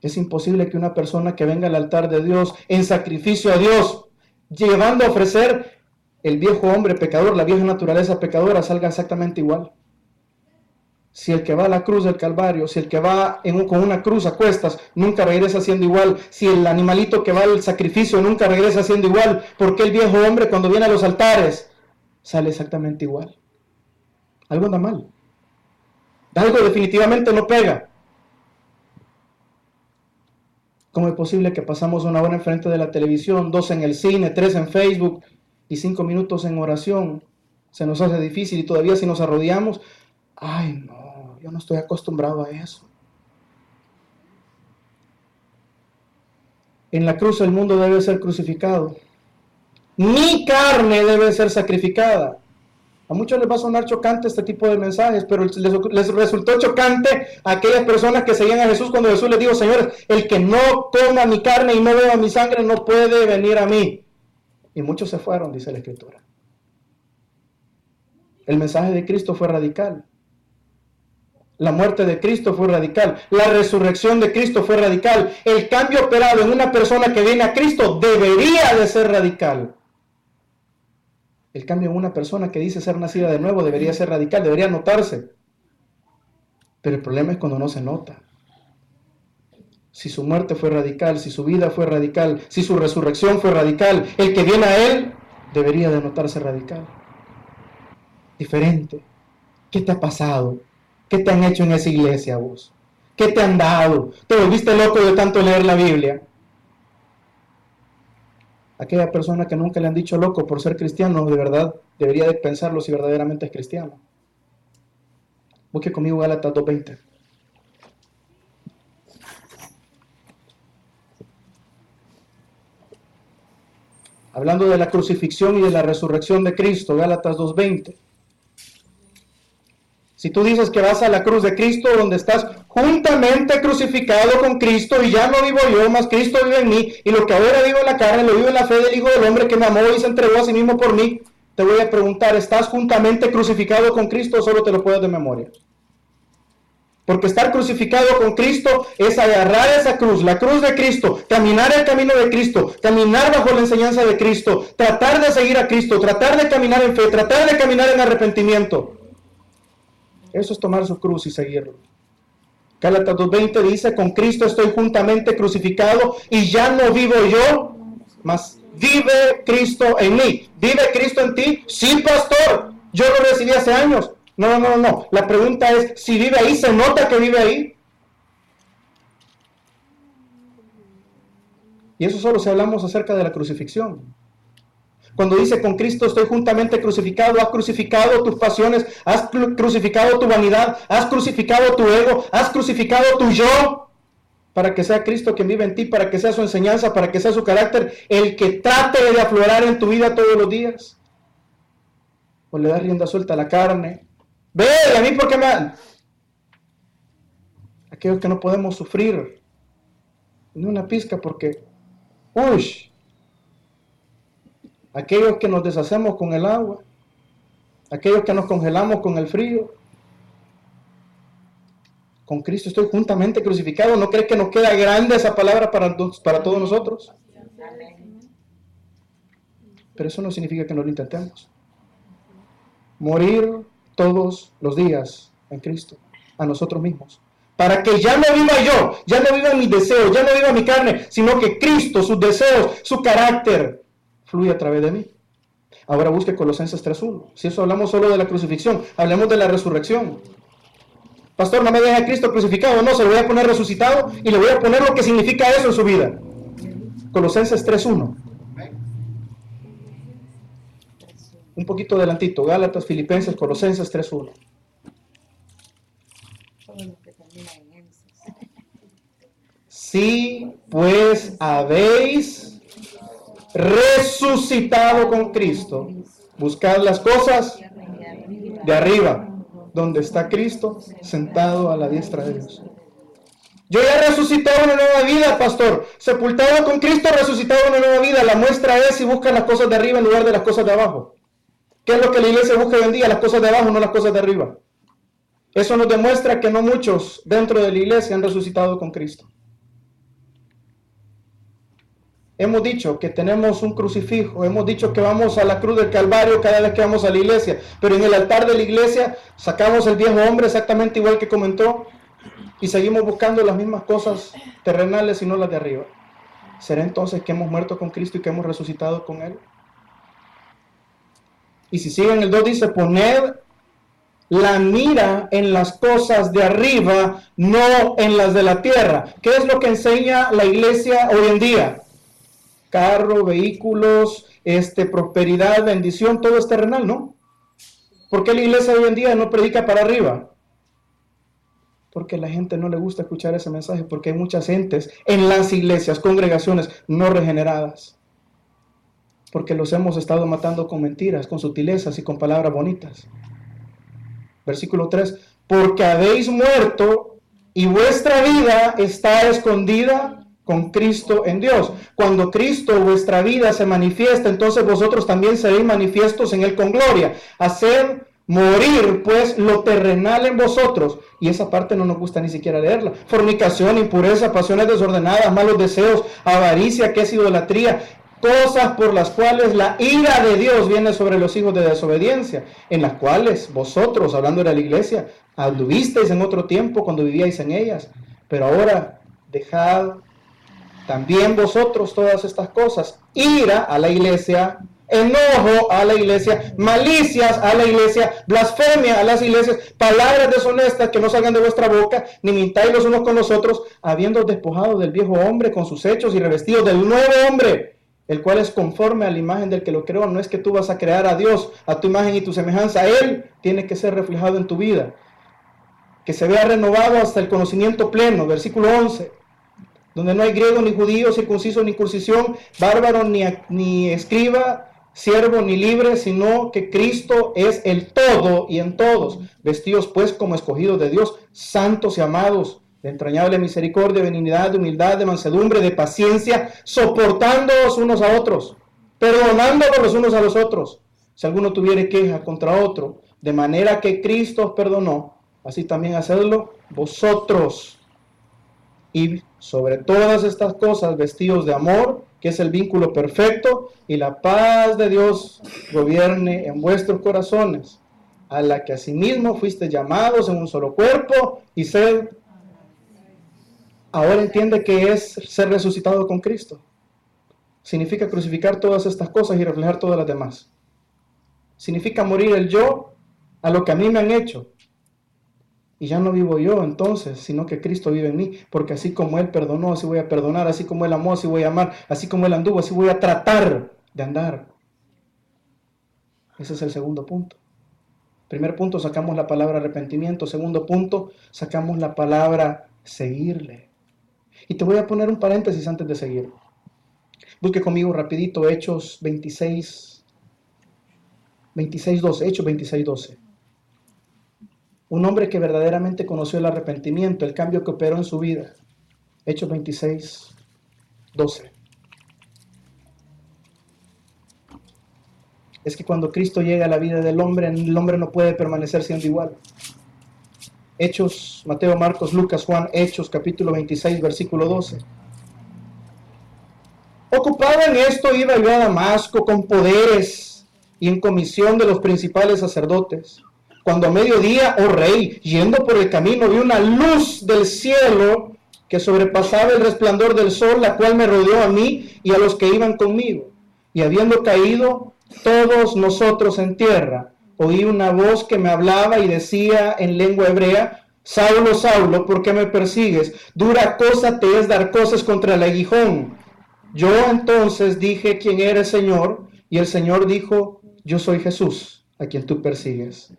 Es imposible que una persona que venga al altar de Dios en sacrificio a Dios, llevando a ofrecer el viejo hombre pecador, la vieja naturaleza pecadora, salga exactamente igual. Si el que va a la cruz del Calvario, si el que va con una cruz a cuestas, nunca regresa siendo igual, si el animalito que va al sacrificio nunca regresa siendo igual, ¿por qué el viejo hombre cuando viene a los altares sale exactamente igual? Algo anda mal. Algo definitivamente no pega. ¿Cómo es posible que pasamos una hora enfrente de la televisión, 2 en el cine, 3 en Facebook y 5 minutos en oración? Se nos hace difícil, y todavía si nos arrodillamos, ay no, yo no estoy acostumbrado a eso. En la cruz el mundo debe ser crucificado. Mi carne debe ser sacrificada. A muchos les va a sonar chocante este tipo de mensajes, pero les resultó chocante a aquellas personas que seguían a Jesús cuando Jesús les dijo, señores, el que no coma mi carne y no beba mi sangre no puede venir a mí. Y muchos se fueron, dice la Escritura. El mensaje de Cristo fue radical. La muerte de Cristo fue radical. La resurrección de Cristo fue radical. El cambio operado en una persona que viene a Cristo debería de ser radical. El cambio en una persona que dice ser nacida de nuevo debería ser radical, debería notarse. Pero el problema es cuando no se nota. Si su muerte fue radical, si su vida fue radical, si su resurrección fue radical, el que viene a Él debería de notarse radical. Diferente. ¿Qué te ha pasado? ¿Qué te han hecho en esa iglesia vos? ¿Qué te han dado? ¿Te volviste loco de tanto leer la Biblia? Aquella persona que nunca le han dicho loco por ser cristiano, de verdad, debería de pensarlo si verdaderamente es cristiano. Busque conmigo Gálatas 2:20. Hablando de la crucifixión y de la resurrección de Cristo, Gálatas 2:20. Si tú dices que vas a la cruz de Cristo, donde estás juntamente crucificado con Cristo, y ya no vivo yo, mas Cristo vive en mí, y lo que ahora vivo en la carne, lo vivo en la fe del Hijo del Hombre que me amó y se entregó a sí mismo por mí, te voy a preguntar, ¿estás juntamente crucificado con Cristo o solo te lo puedes de memoria? Porque estar crucificado con Cristo es agarrar esa cruz, la cruz de Cristo, caminar el camino de Cristo, caminar bajo la enseñanza de Cristo, tratar de seguir a Cristo, tratar de caminar en fe, tratar de caminar en arrepentimiento. Eso es tomar su cruz y seguirlo. Gálatas 2:20 dice, con Cristo estoy juntamente crucificado y ya no vivo yo, mas vive Cristo en mí. ¿Vive Cristo en ti? Sí, pastor. Yo lo recibí hace años. No. La pregunta es, si vive ahí, ¿se nota que vive ahí? Y eso solo si hablamos acerca de la crucifixión. Cuando dice con Cristo estoy juntamente crucificado, has crucificado tus pasiones, has crucificado tu vanidad, has crucificado tu ego, has crucificado tu yo, para que sea Cristo quien vive en ti, para que sea su enseñanza, para que sea su carácter, el que trate de aflorar en tu vida todos los días. O le das rienda suelta a la carne. Ve, ¿a mí por qué me dan? Aquellos que no podemos sufrir ni una pizca porque, aquellos que nos deshacemos con el agua, aquellos que nos congelamos con el frío. Con Cristo estoy juntamente crucificado. ¿No crees que nos queda grande esa palabra para todos nosotros? Pero eso no significa que no lo intentemos. Morir todos los días en Cristo, a nosotros mismos. Para que ya no viva yo, ya no viva mis deseos, ya no viva mi carne, sino que Cristo, sus deseos, su carácter, fluye a través de mí. Ahora busque Colosenses 3:1. Si eso hablamos solo de la crucifixión, hablemos de la resurrección. Pastor, no me deje a Cristo crucificado, no, se lo voy a poner resucitado y le voy a poner lo que significa eso en su vida. Colosenses 3:1. Un poquito adelantito, Gálatas, Filipenses, Colosenses 3:1. Si pues habéis resucitado con Cristo, buscad las cosas de arriba, donde está Cristo sentado a la diestra de Dios. Yo ya he resucitado una nueva vida, pastor. Sepultado con Cristo, resucitado una nueva vida. La muestra es si buscan las cosas de arriba en lugar de las cosas de abajo. ¿Qué es lo que la iglesia busca hoy en día? Las cosas de abajo, no las cosas de arriba. Eso nos demuestra que no muchos dentro de la iglesia han resucitado con Cristo. Hemos dicho que tenemos un crucifijo, hemos dicho que vamos a la cruz del Calvario cada vez que vamos a la iglesia, pero en el altar de la iglesia sacamos el viejo hombre exactamente igual que comentó y seguimos buscando las mismas cosas terrenales y no las de arriba. ¿Será entonces que hemos muerto con Cristo y que hemos resucitado con Él? Y si sigue en el 2 dice, poner la mira en las cosas de arriba, no en las de la tierra. ¿Qué es lo que enseña la iglesia hoy en día? Carro, vehículos, prosperidad, bendición, todo es terrenal, ¿no? ¿Por qué la iglesia hoy en día no predica para arriba? Porque a la gente no le gusta escuchar ese mensaje, porque hay muchas gentes en las iglesias, congregaciones no regeneradas. Porque los hemos estado matando con mentiras, con sutilezas y con palabras bonitas. Versículo 3, porque habéis muerto y vuestra vida está escondida con Cristo en Dios. Cuando Cristo, vuestra vida, se manifiesta, entonces vosotros también seréis manifiestos en Él con gloria. Hacer morir, pues, lo terrenal en vosotros. Y esa parte no nos gusta ni siquiera leerla. Fornicación, impureza, pasiones desordenadas, malos deseos, avaricia, que es idolatría. cosas por las cuales la ira de Dios viene sobre los hijos de desobediencia, en las cuales vosotros, hablando de la iglesia, anduvisteis en otro tiempo cuando vivíais en ellas, pero ahora dejad también vosotros todas estas cosas: ira a la iglesia, enojo a la iglesia, malicias a la iglesia, blasfemia a las iglesias, palabras deshonestas que no salgan de vuestra boca, ni mintáis los unos con los otros, habiendo despojado del viejo hombre con sus hechos y revestidos del nuevo hombre, el cual es conforme a la imagen del que lo creó. No es que tú vas a crear a Dios a tu imagen y tu semejanza, Él tiene que ser reflejado en tu vida, que se vea renovado hasta el conocimiento pleno. Versículo 11, donde no hay griego ni judío, circunciso ni incircuncisión, bárbaro ni escriba, siervo ni libre, sino que Cristo es el todo y en todos. Vestidos pues como escogidos de Dios, santos y amados, de entrañable misericordia, benignidad, de humildad, de mansedumbre, de paciencia, soportándoos unos a otros, perdonándonos los unos a los otros, si alguno tuviere queja contra otro, de manera que Cristo os perdonó, así también hacedlo vosotros. Y sobre todas estas cosas, vestidos de amor, que es el vínculo perfecto, y la paz de Dios gobierne en vuestros corazones, a la que asimismo fuiste llamados en un solo cuerpo, y sed. Ahora entiende que es ser resucitado con Cristo. Significa crucificar todas estas cosas y reflejar todas las demás. Significa morir el yo a lo que a mí me han hecho. Y ya no vivo yo entonces, sino que Cristo vive en mí, porque así como Él perdonó, así voy a perdonar, así como Él amó, así voy a amar, así como Él anduvo, así voy a tratar de andar. Ese es el segundo punto. Primer punto, sacamos la palabra arrepentimiento. Segundo punto, sacamos la palabra seguirle. Y te voy a poner un paréntesis antes de seguir. Busque conmigo rapidito Hechos 26, 12, Hechos 26, 12. Un hombre que verdaderamente conoció el arrepentimiento, el cambio que operó en su vida. Hechos 26, 12. Es que cuando Cristo llega a la vida del hombre, el hombre no puede permanecer siendo igual. Hechos, Mateo, Marcos, Lucas, Juan, Hechos, capítulo 26, versículo 12. Ocupado en esto, iba yo a Damasco con poderes y en comisión de los principales sacerdotes. Cuando a mediodía, oh rey, yendo por el camino, vi una luz del cielo que sobrepasaba el resplandor del sol, la cual me rodeó a mí y a los que iban conmigo. Y habiendo caído todos nosotros en tierra, oí una voz que me hablaba y decía en lengua hebrea: Saulo, Saulo, ¿por qué me persigues? Dura cosa te es dar cosas contra el aguijón. Yo entonces dije: ¿quién eres, Señor? Y el Señor dijo: yo soy Jesús, a quien tú persigues.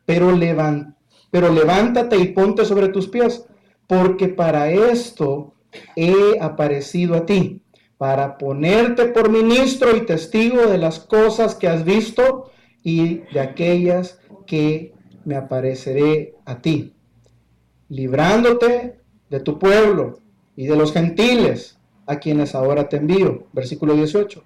Pero levántate y ponte sobre tus pies, porque para esto he aparecido a ti, para ponerte por ministro y testigo de las cosas que has visto y de aquellas que me apareceré a ti, librándote de tu pueblo y de los gentiles, a quienes ahora te envío. Versículo 18.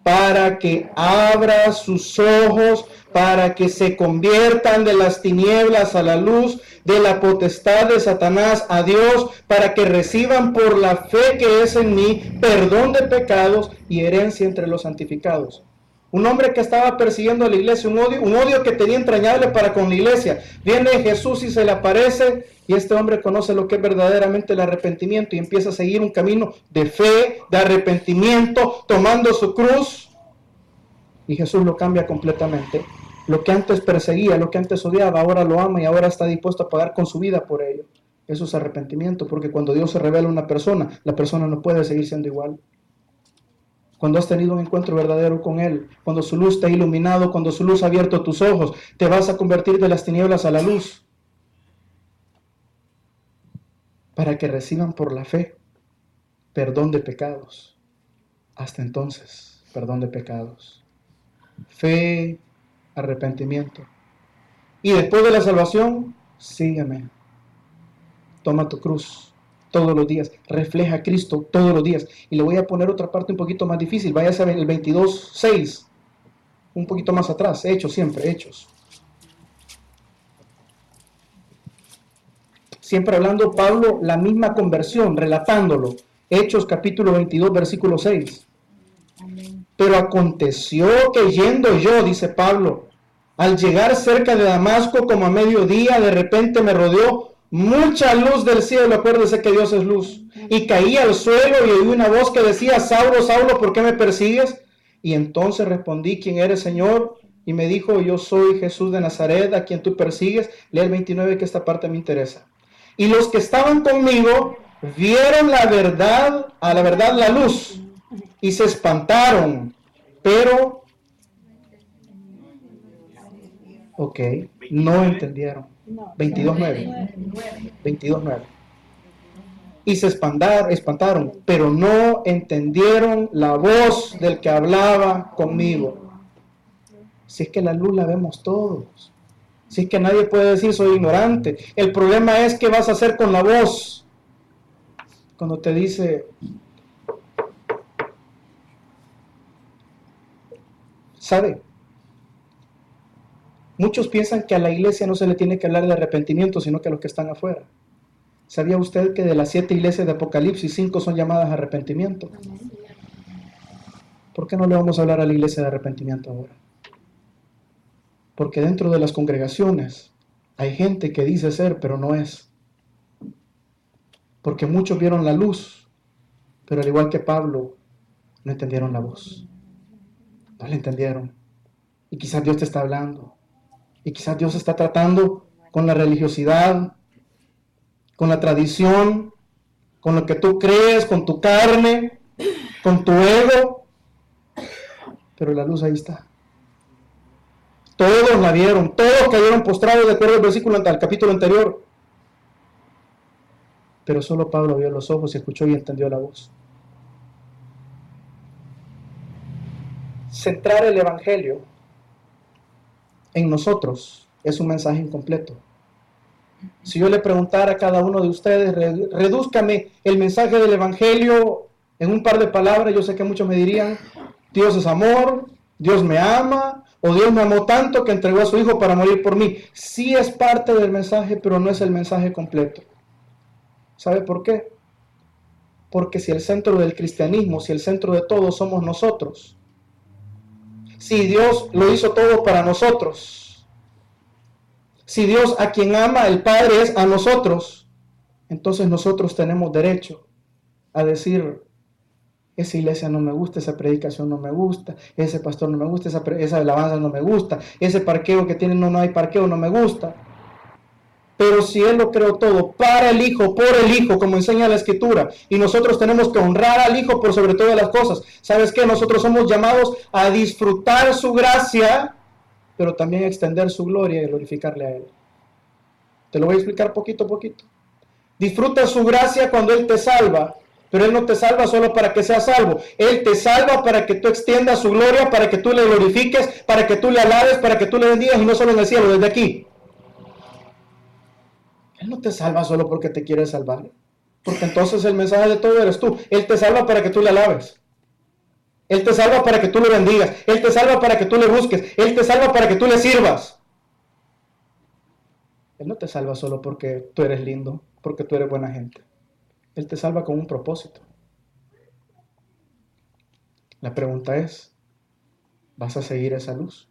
Para que abra sus ojos, para que se conviertan de las tinieblas a la luz, de la potestad de Satanás a Dios, para que reciban por la fe que es en mí perdón de pecados y herencia entre los santificados. Un hombre que estaba persiguiendo a la iglesia, un odio que tenía entrañable para con la iglesia. Viene Jesús y se le aparece, y este hombre conoce lo que es verdaderamente el arrepentimiento y empieza a seguir un camino de fe, de arrepentimiento, tomando su cruz. Y Jesús lo cambia completamente. Lo que antes perseguía, lo que antes odiaba, ahora lo ama y ahora está dispuesto a pagar con su vida por ello. Eso es arrepentimiento, porque cuando Dios se revela a una persona, la persona no puede seguir siendo igual. Cuando has tenido un encuentro verdadero con Él, cuando su luz te ha iluminado, cuando su luz ha abierto tus ojos, te vas a convertir de las tinieblas a la luz, para que reciban por la fe perdón de pecados. Hasta entonces, perdón de pecados. Fe, arrepentimiento. Y después de la salvación, sígueme. Toma tu cruz todos los días. Refleja a Cristo todos los días. Y le voy a poner otra parte un poquito más difícil. Váyase el 22:6. Un poquito más atrás. Hechos siempre, Hechos. Siempre hablando Pablo la misma conversión, relatándolo. Hechos capítulo 22, versículo 6. Pero aconteció que yendo yo, dice Pablo, al llegar cerca de Damasco como a mediodía, de repente me rodeó mucha luz del cielo. Acuérdese que Dios es luz. Y caí al suelo y oí una voz que decía: Saulo, Saulo, ¿por qué me persigues? Y entonces respondí: ¿quién eres, Señor? Y me dijo: yo soy Jesús de Nazaret, a quien tú persigues. Lee el 29, que esta parte me interesa. Y los que estaban conmigo vieron la verdad, a la verdad la luz, y se espantaron, pero, ok, no entendieron. 22.9. 22.9. Y se espantaron, pero no entendieron la voz del que hablaba conmigo. Si es que la luz la vemos todos. Si es que nadie puede decir soy ignorante. El problema es qué vas a hacer con la voz. Cuando te dice, ¿sabe? Muchos piensan que a la iglesia no se le tiene que hablar de arrepentimiento, sino que a los que están afuera. ¿Sabía usted que de las 7 iglesias de Apocalipsis, 5 son llamadas a arrepentimiento? ¿Por qué no le vamos a hablar a la iglesia de arrepentimiento ahora? Porque dentro de las congregaciones hay gente que dice ser, pero no es. Porque muchos vieron la luz, pero al igual que Pablo, no entendieron la voz. No la entendieron. Y quizás Dios te está hablando. Y quizás Dios está tratando con la religiosidad, con la tradición, con lo que tú crees, con tu carne, con tu ego. Pero la luz ahí está. Todos la vieron, todos cayeron postrados de acuerdo al versículo al capítulo anterior. Pero solo Pablo vio los ojos y escuchó y entendió la voz. Centrar el evangelio en nosotros es un mensaje incompleto. Si yo le preguntara a cada uno de ustedes, redúzcame el mensaje del evangelio en un par de palabras, yo sé que muchos me dirían: Dios es amor, Dios me ama, o Dios me amó tanto que entregó a su hijo para morir por mí. Sí es parte del mensaje, pero no es el mensaje completo. ¿Sabe por qué? Porque si el centro del cristianismo, si el centro de todo somos nosotros, si Dios lo hizo todo para nosotros, si Dios a quien ama el Padre es a nosotros, entonces nosotros tenemos derecho a decir: esa iglesia no me gusta, esa predicación no me gusta, ese pastor no me gusta, esa alabanza no me gusta, ese parqueo que tiene, no hay parqueo, no me gusta. Pero si Él lo creó todo para el Hijo, por el Hijo, como enseña la Escritura, y nosotros tenemos que honrar al Hijo por sobre todas las cosas, ¿sabes qué? Nosotros somos llamados a disfrutar su gracia, pero también a extender su gloria y glorificarle a Él. Te lo voy a explicar poquito a poquito. Disfruta su gracia cuando Él te salva, pero Él no te salva solo para que seas salvo. Él te salva para que tú extiendas su gloria, para que tú le glorifiques, para que tú le alabes, para que tú le bendigas, y no solo en el cielo, desde aquí. Él no te salva solo porque te quiere salvar, porque entonces el mensaje de todo eres tú. Él te salva para que tú le alabes. Él te salva para que tú le bendigas. Él te salva para que tú le busques. Él te salva para que tú le sirvas. Él no te salva solo porque tú eres lindo, porque tú eres buena gente. Él te salva con un propósito. La pregunta es, ¿vas a seguir esa luz?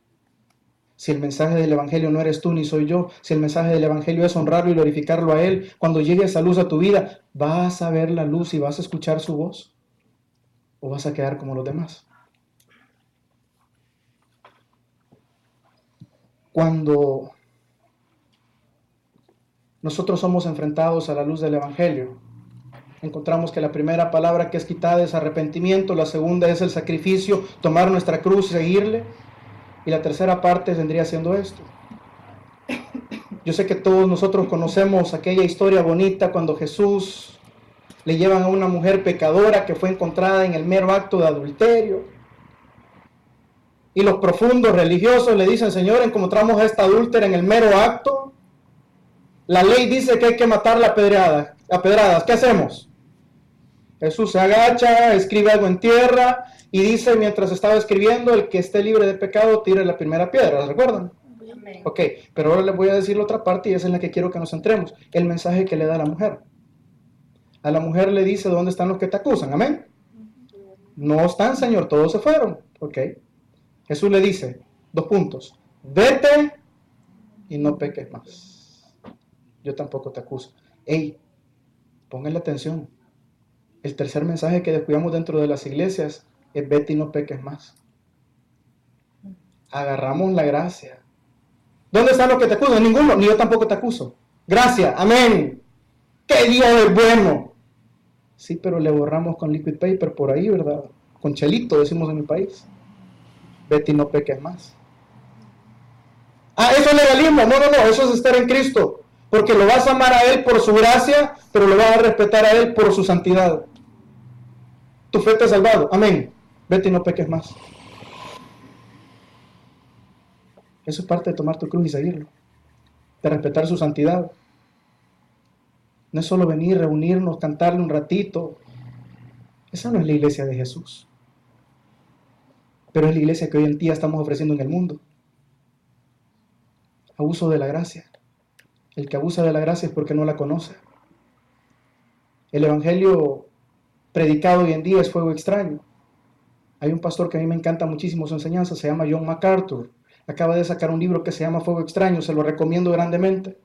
Si el mensaje del evangelio no eres tú ni soy yo, si el mensaje del evangelio es honrarlo y glorificarlo a Él, cuando llegue esa luz a tu vida, ¿vas a ver la luz y vas a escuchar su voz? ¿O vas a quedar como los demás? Cuando nosotros somos enfrentados a la luz del evangelio, encontramos que la primera palabra que es quitada es arrepentimiento, la segunda es el sacrificio, tomar nuestra cruz y seguirle, y la tercera parte vendría siendo esto. Yo sé que todos nosotros conocemos aquella historia bonita cuando Jesús le llevan a una mujer pecadora que fue encontrada en el mero acto de adulterio. Y los profundos religiosos le dicen: Señor, encontramos a esta adúltera en el mero acto. La ley dice que hay que matarla a pedradas. ¿Qué hacemos? Jesús se agacha, escribe algo en tierra y dice, mientras estaba escribiendo: el que esté libre de pecado tire la primera piedra. ¿Recuerdan? Ok, pero ahora les voy a decir la otra parte y es en la que quiero que nos centremos. El mensaje que le da a la mujer. A la mujer le dice: ¿dónde están los que te acusan? Amén. No están, Señor, todos se fueron. Ok. Jesús le dice, 2 puntos. Vete y no peques más. Yo tampoco te acuso. Ey, pónganle atención. El tercer mensaje que descuidamos dentro de las iglesias es vete y no peques más. Agarramos la gracia. ¿Dónde están los que te acusan? Ninguno, ni yo tampoco te acuso. Gracias, amén. ¡Qué Dios es bueno! Sí, pero le borramos con liquid paper por ahí, ¿verdad? Con chelito, decimos en mi país. Vete y no peques más. Ah, eso es legalismo. No, eso es estar en Cristo. Porque lo vas a amar a Él por su gracia, pero lo vas a respetar a Él por su santidad. Tu fe te ha salvado. Amén. Vete y no peques más. Eso es parte de tomar tu cruz y seguirlo. De respetar su santidad. No es solo venir, reunirnos, cantarle un ratito. Esa no es la iglesia de Jesús. Pero es la iglesia que hoy en día estamos ofreciendo en el mundo. Abuso de la gracia. El que abusa de la gracia es porque no la conoce. El evangelio predicado hoy en día es fuego extraño. Hay un pastor que a mí me encanta muchísimo su enseñanza, se llama John MacArthur. Acaba de sacar un libro que se llama Fuego Extraño, se lo recomiendo grandemente.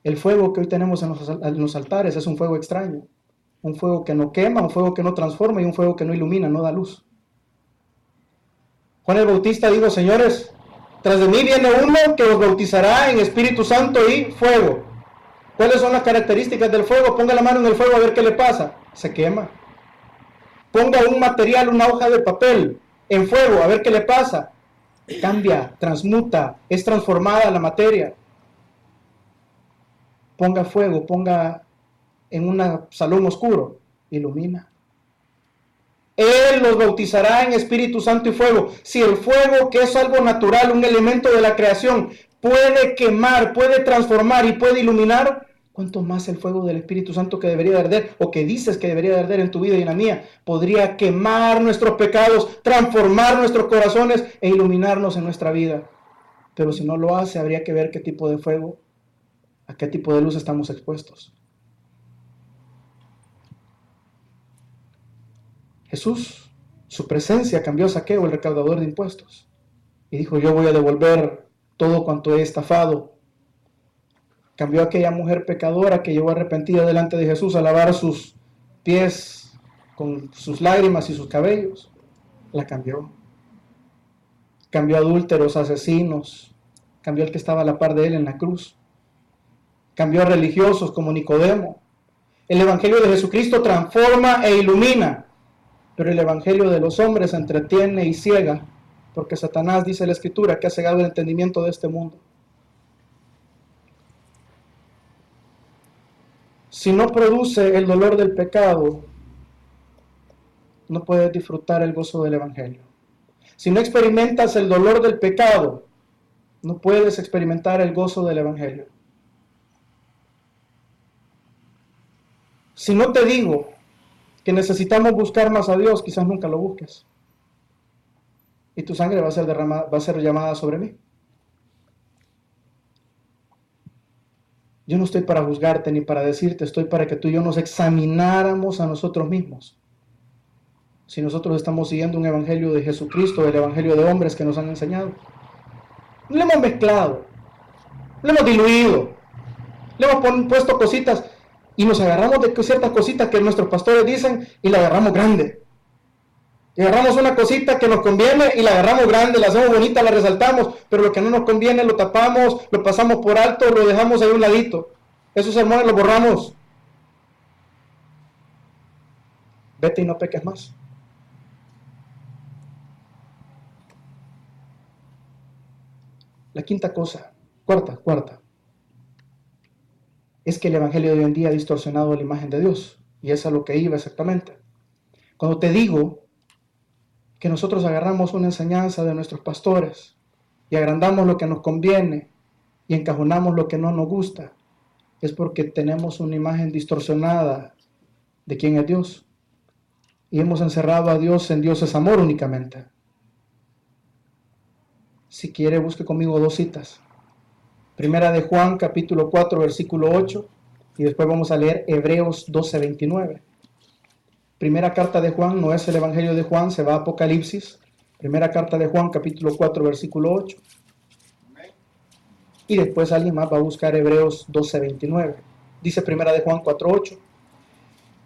El fuego que hoy tenemos en los altares es un fuego extraño. Un fuego que no quema, un fuego que no transforma y un fuego que no ilumina, no da luz. Juan el Bautista dijo, señores, tras de mí viene uno que os bautizará en Espíritu Santo y fuego. ¿Cuáles son las características del fuego? Ponga la mano en el fuego a ver qué le pasa. Se quema. Ponga un material, una hoja de papel en fuego a ver qué le pasa. Cambia, transmuta, es transformada la materia. Ponga fuego, ponga en un salón oscuro, ilumina. Él los bautizará en Espíritu Santo y fuego. Si el fuego, que es algo natural, un elemento de la creación, puede quemar, puede transformar y puede iluminar, ¿cuánto más el fuego del Espíritu Santo que debería de arder, o que dices que debería de arder en tu vida y en la mía, podría quemar nuestros pecados, transformar nuestros corazones e iluminarnos en nuestra vida? Pero si no lo hace, habría que ver qué tipo de fuego, a qué tipo de luz estamos expuestos. Jesús, su presencia cambió a Zaqueo, el recaudador de impuestos, y dijo, yo voy a devolver todo cuanto he estafado. Cambió a aquella mujer pecadora que llegó arrepentida delante de Jesús a lavar sus pies con sus lágrimas y sus cabellos. La cambió. Cambió a adúlteros, asesinos. Cambió al que estaba a la par de él en la cruz. Cambió a religiosos como Nicodemo. El evangelio de Jesucristo transforma e ilumina, pero el evangelio de los hombres entretiene y ciega, porque Satanás, dice la Escritura, que ha cegado el entendimiento de este mundo. Si no produce el dolor del pecado, no puedes disfrutar el gozo del evangelio. Si no experimentas el dolor del pecado, no puedes experimentar el gozo del evangelio. Si no te digo que necesitamos buscar más a Dios, quizás nunca lo busques. Y tu sangre va a ser llamada sobre mí. Yo no estoy para juzgarte ni para decirte, estoy para que tú y yo nos examináramos a nosotros mismos. Si nosotros estamos siguiendo un evangelio de Jesucristo, el evangelio de hombres que nos han enseñado. Le hemos mezclado, le hemos diluido, le hemos puesto cositas y nos agarramos de ciertas cositas que nuestros pastores dicen y la agarramos grande. Y agarramos una cosita que nos conviene y la agarramos grande, la hacemos bonita, la resaltamos, pero lo que no nos conviene lo tapamos, lo pasamos por alto, lo dejamos ahí a un ladito. Esos sermones los borramos. Vete y no peques más. La quinta cosa, cuarta, es que el evangelio de hoy en día ha distorsionado la imagen de Dios. Y es a lo que iba exactamente. Cuando te digo que nosotros agarramos una enseñanza de nuestros pastores y agrandamos lo que nos conviene y encajonamos lo que no nos gusta, es porque tenemos una imagen distorsionada de quién es Dios. Y hemos encerrado a Dios en Dios es amor únicamente. Si quiere, busque conmigo 2 citas. Primera de Juan, capítulo 4, versículo 8, y después vamos a leer Hebreos 12, 29. Primera carta de Juan, no es el Evangelio de Juan, se va a Apocalipsis. Primera carta de Juan, capítulo 4, versículo 8. Y después alguien más va a buscar Hebreos 12:29. Dice Primera de Juan 4:8.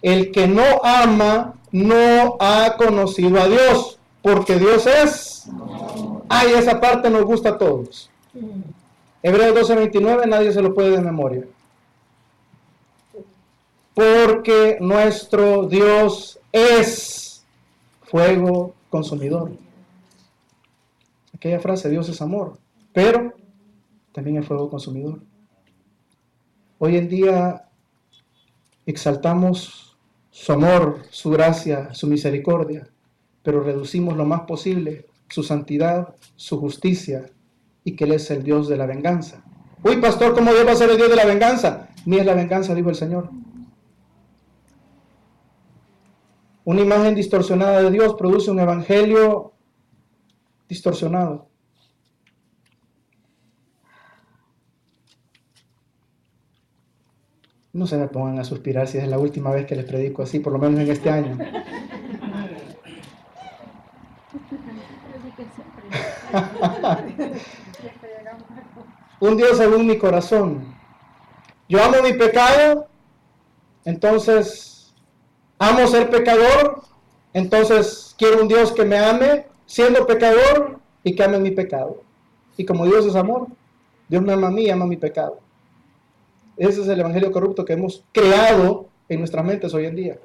El que no ama no ha conocido a Dios, porque Dios es. Ay, esa parte nos gusta a todos. Hebreos 12:29, nadie se lo puede de memoria. Porque nuestro Dios es fuego consumidor. Aquella frase, Dios es amor, pero también es fuego consumidor. Hoy en día exaltamos su amor, su gracia, su misericordia, pero reducimos lo más posible su santidad, su justicia, y que Él es el Dios de la venganza. Uy, pastor, ¿cómo Dios va a ser el Dios de la venganza? Mía es la venganza, dijo el Señor. Una imagen distorsionada de Dios produce un evangelio distorsionado. No se me pongan a suspirar si es la última vez que les predico así, por lo menos en este año. Un Dios según mi corazón. Yo amo mi pecado, entonces amo ser pecador, entonces quiero un Dios que me ame siendo pecador y que ame mi pecado. Y como Dios es amor, Dios me ama a mí y ama mi pecado. Ese es el evangelio corrupto que hemos creado en nuestras mentes hoy en día.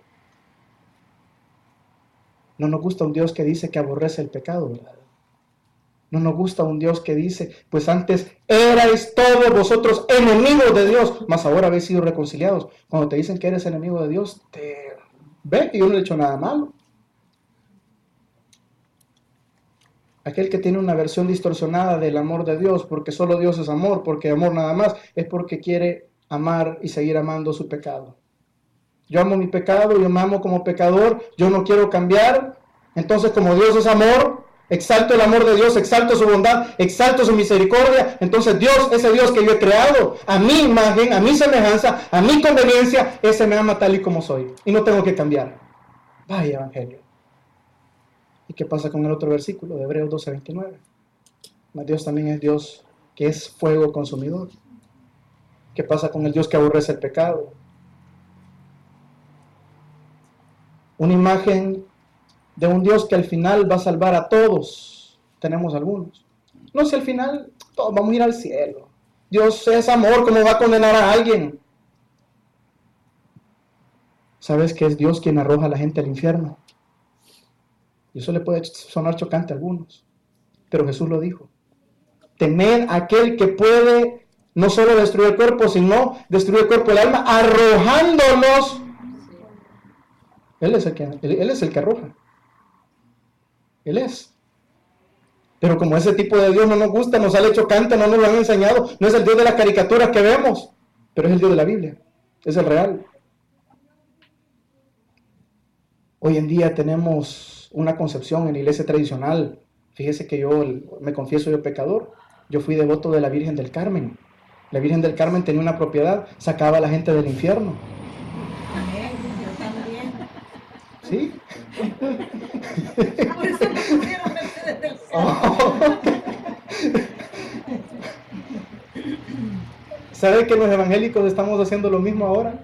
No nos gusta un Dios que dice que aborrece el pecado, ¿verdad? No nos gusta un Dios que dice, pues antes erais todos vosotros enemigos de Dios, mas ahora habéis sido reconciliados. Cuando te dicen que eres enemigo de Dios, te ven que yo no he hecho nada malo. Aquel que tiene una versión distorsionada del amor de Dios, porque solo Dios es amor, porque amor nada más, es porque quiere amar y seguir amando su pecado. Yo amo mi pecado, yo me amo como pecador, yo no quiero cambiar. Entonces, como Dios es amor, exalto el amor de Dios, exalto su bondad, exalto su misericordia. Entonces Dios, ese Dios que yo he creado, a mi imagen, a mi semejanza, a mi conveniencia, ese me ama tal y como soy. Y no tengo que cambiar. Vaya evangelio. ¿Y qué pasa con el otro versículo de Hebreos 12:29? Mas Dios también es Dios que es fuego consumidor. ¿Qué pasa con el Dios que aborrece el pecado? Una imagen de un Dios que al final va a salvar a todos. Tenemos algunos. No sé, al final todos vamos a ir al cielo. Dios es amor, ¿cómo va a condenar a alguien? ¿Sabes que es Dios quien arroja a la gente al infierno? Y eso le puede sonar chocante a algunos, pero Jesús lo dijo. Temed a aquel que puede no solo destruir el cuerpo, sino destruir el cuerpo y el alma, arrojándolos. Él es el que arroja. Él es. Pero como ese tipo de Dios no nos gusta, nos sale chocante, no nos lo han enseñado, no es el Dios de las caricaturas que vemos, pero es el Dios de la Biblia, es el real. Hoy en día tenemos una concepción en la iglesia tradicional. Fíjese que yo me confieso yo pecador. Yo fui devoto de la Virgen del Carmen. La Virgen del Carmen tenía una propiedad, sacaba a la gente del infierno. Yo también. ¿Sí? Por eso me pusieron Mercedes del Cielo. Oh. ¿Sabe que los evangélicos estamos haciendo lo mismo ahora?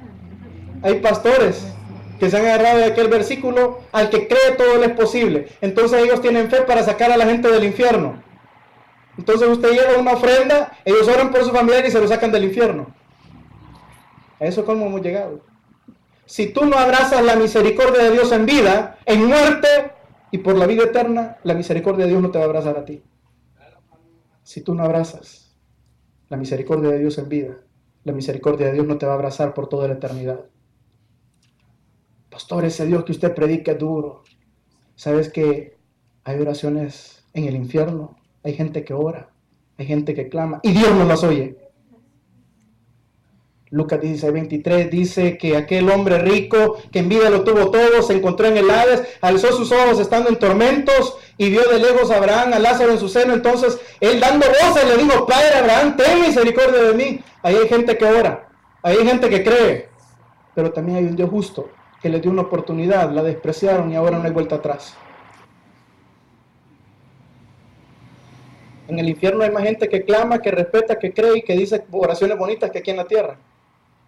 Hay pastores que se han agarrado de aquel versículo, al que cree todo le es posible. Entonces ellos tienen fe para sacar a la gente del infierno. Entonces usted lleva una ofrenda, ellos oran por su familia y se lo sacan del infierno. A eso cómo hemos llegado. Si tú no abrazas la misericordia de Dios en vida, en muerte y por la vida eterna, la misericordia de Dios no te va a abrazar a ti. Si tú no abrazas la misericordia de Dios en vida, la misericordia de Dios no te va a abrazar por toda la eternidad. Pastor, ese Dios que usted predica es duro. ¿Sabes que hay oraciones en el infierno? Hay gente que ora, hay gente que clama y Dios no las oye. Lucas 16:23 dice que aquel hombre rico que en vida lo tuvo todo, se encontró en el Hades, alzó sus ojos estando en tormentos y vio de lejos a Abraham, a Lázaro en su seno. Entonces él dando voces le dijo: Padre Abraham, ten misericordia de mí. Ahí hay gente que ora, ahí hay gente que cree, pero también hay un Dios justo que les dio una oportunidad, la despreciaron y ahora no hay vuelta atrás. En el infierno hay más gente que clama, que respeta, que cree y que dice oraciones bonitas que aquí en la tierra.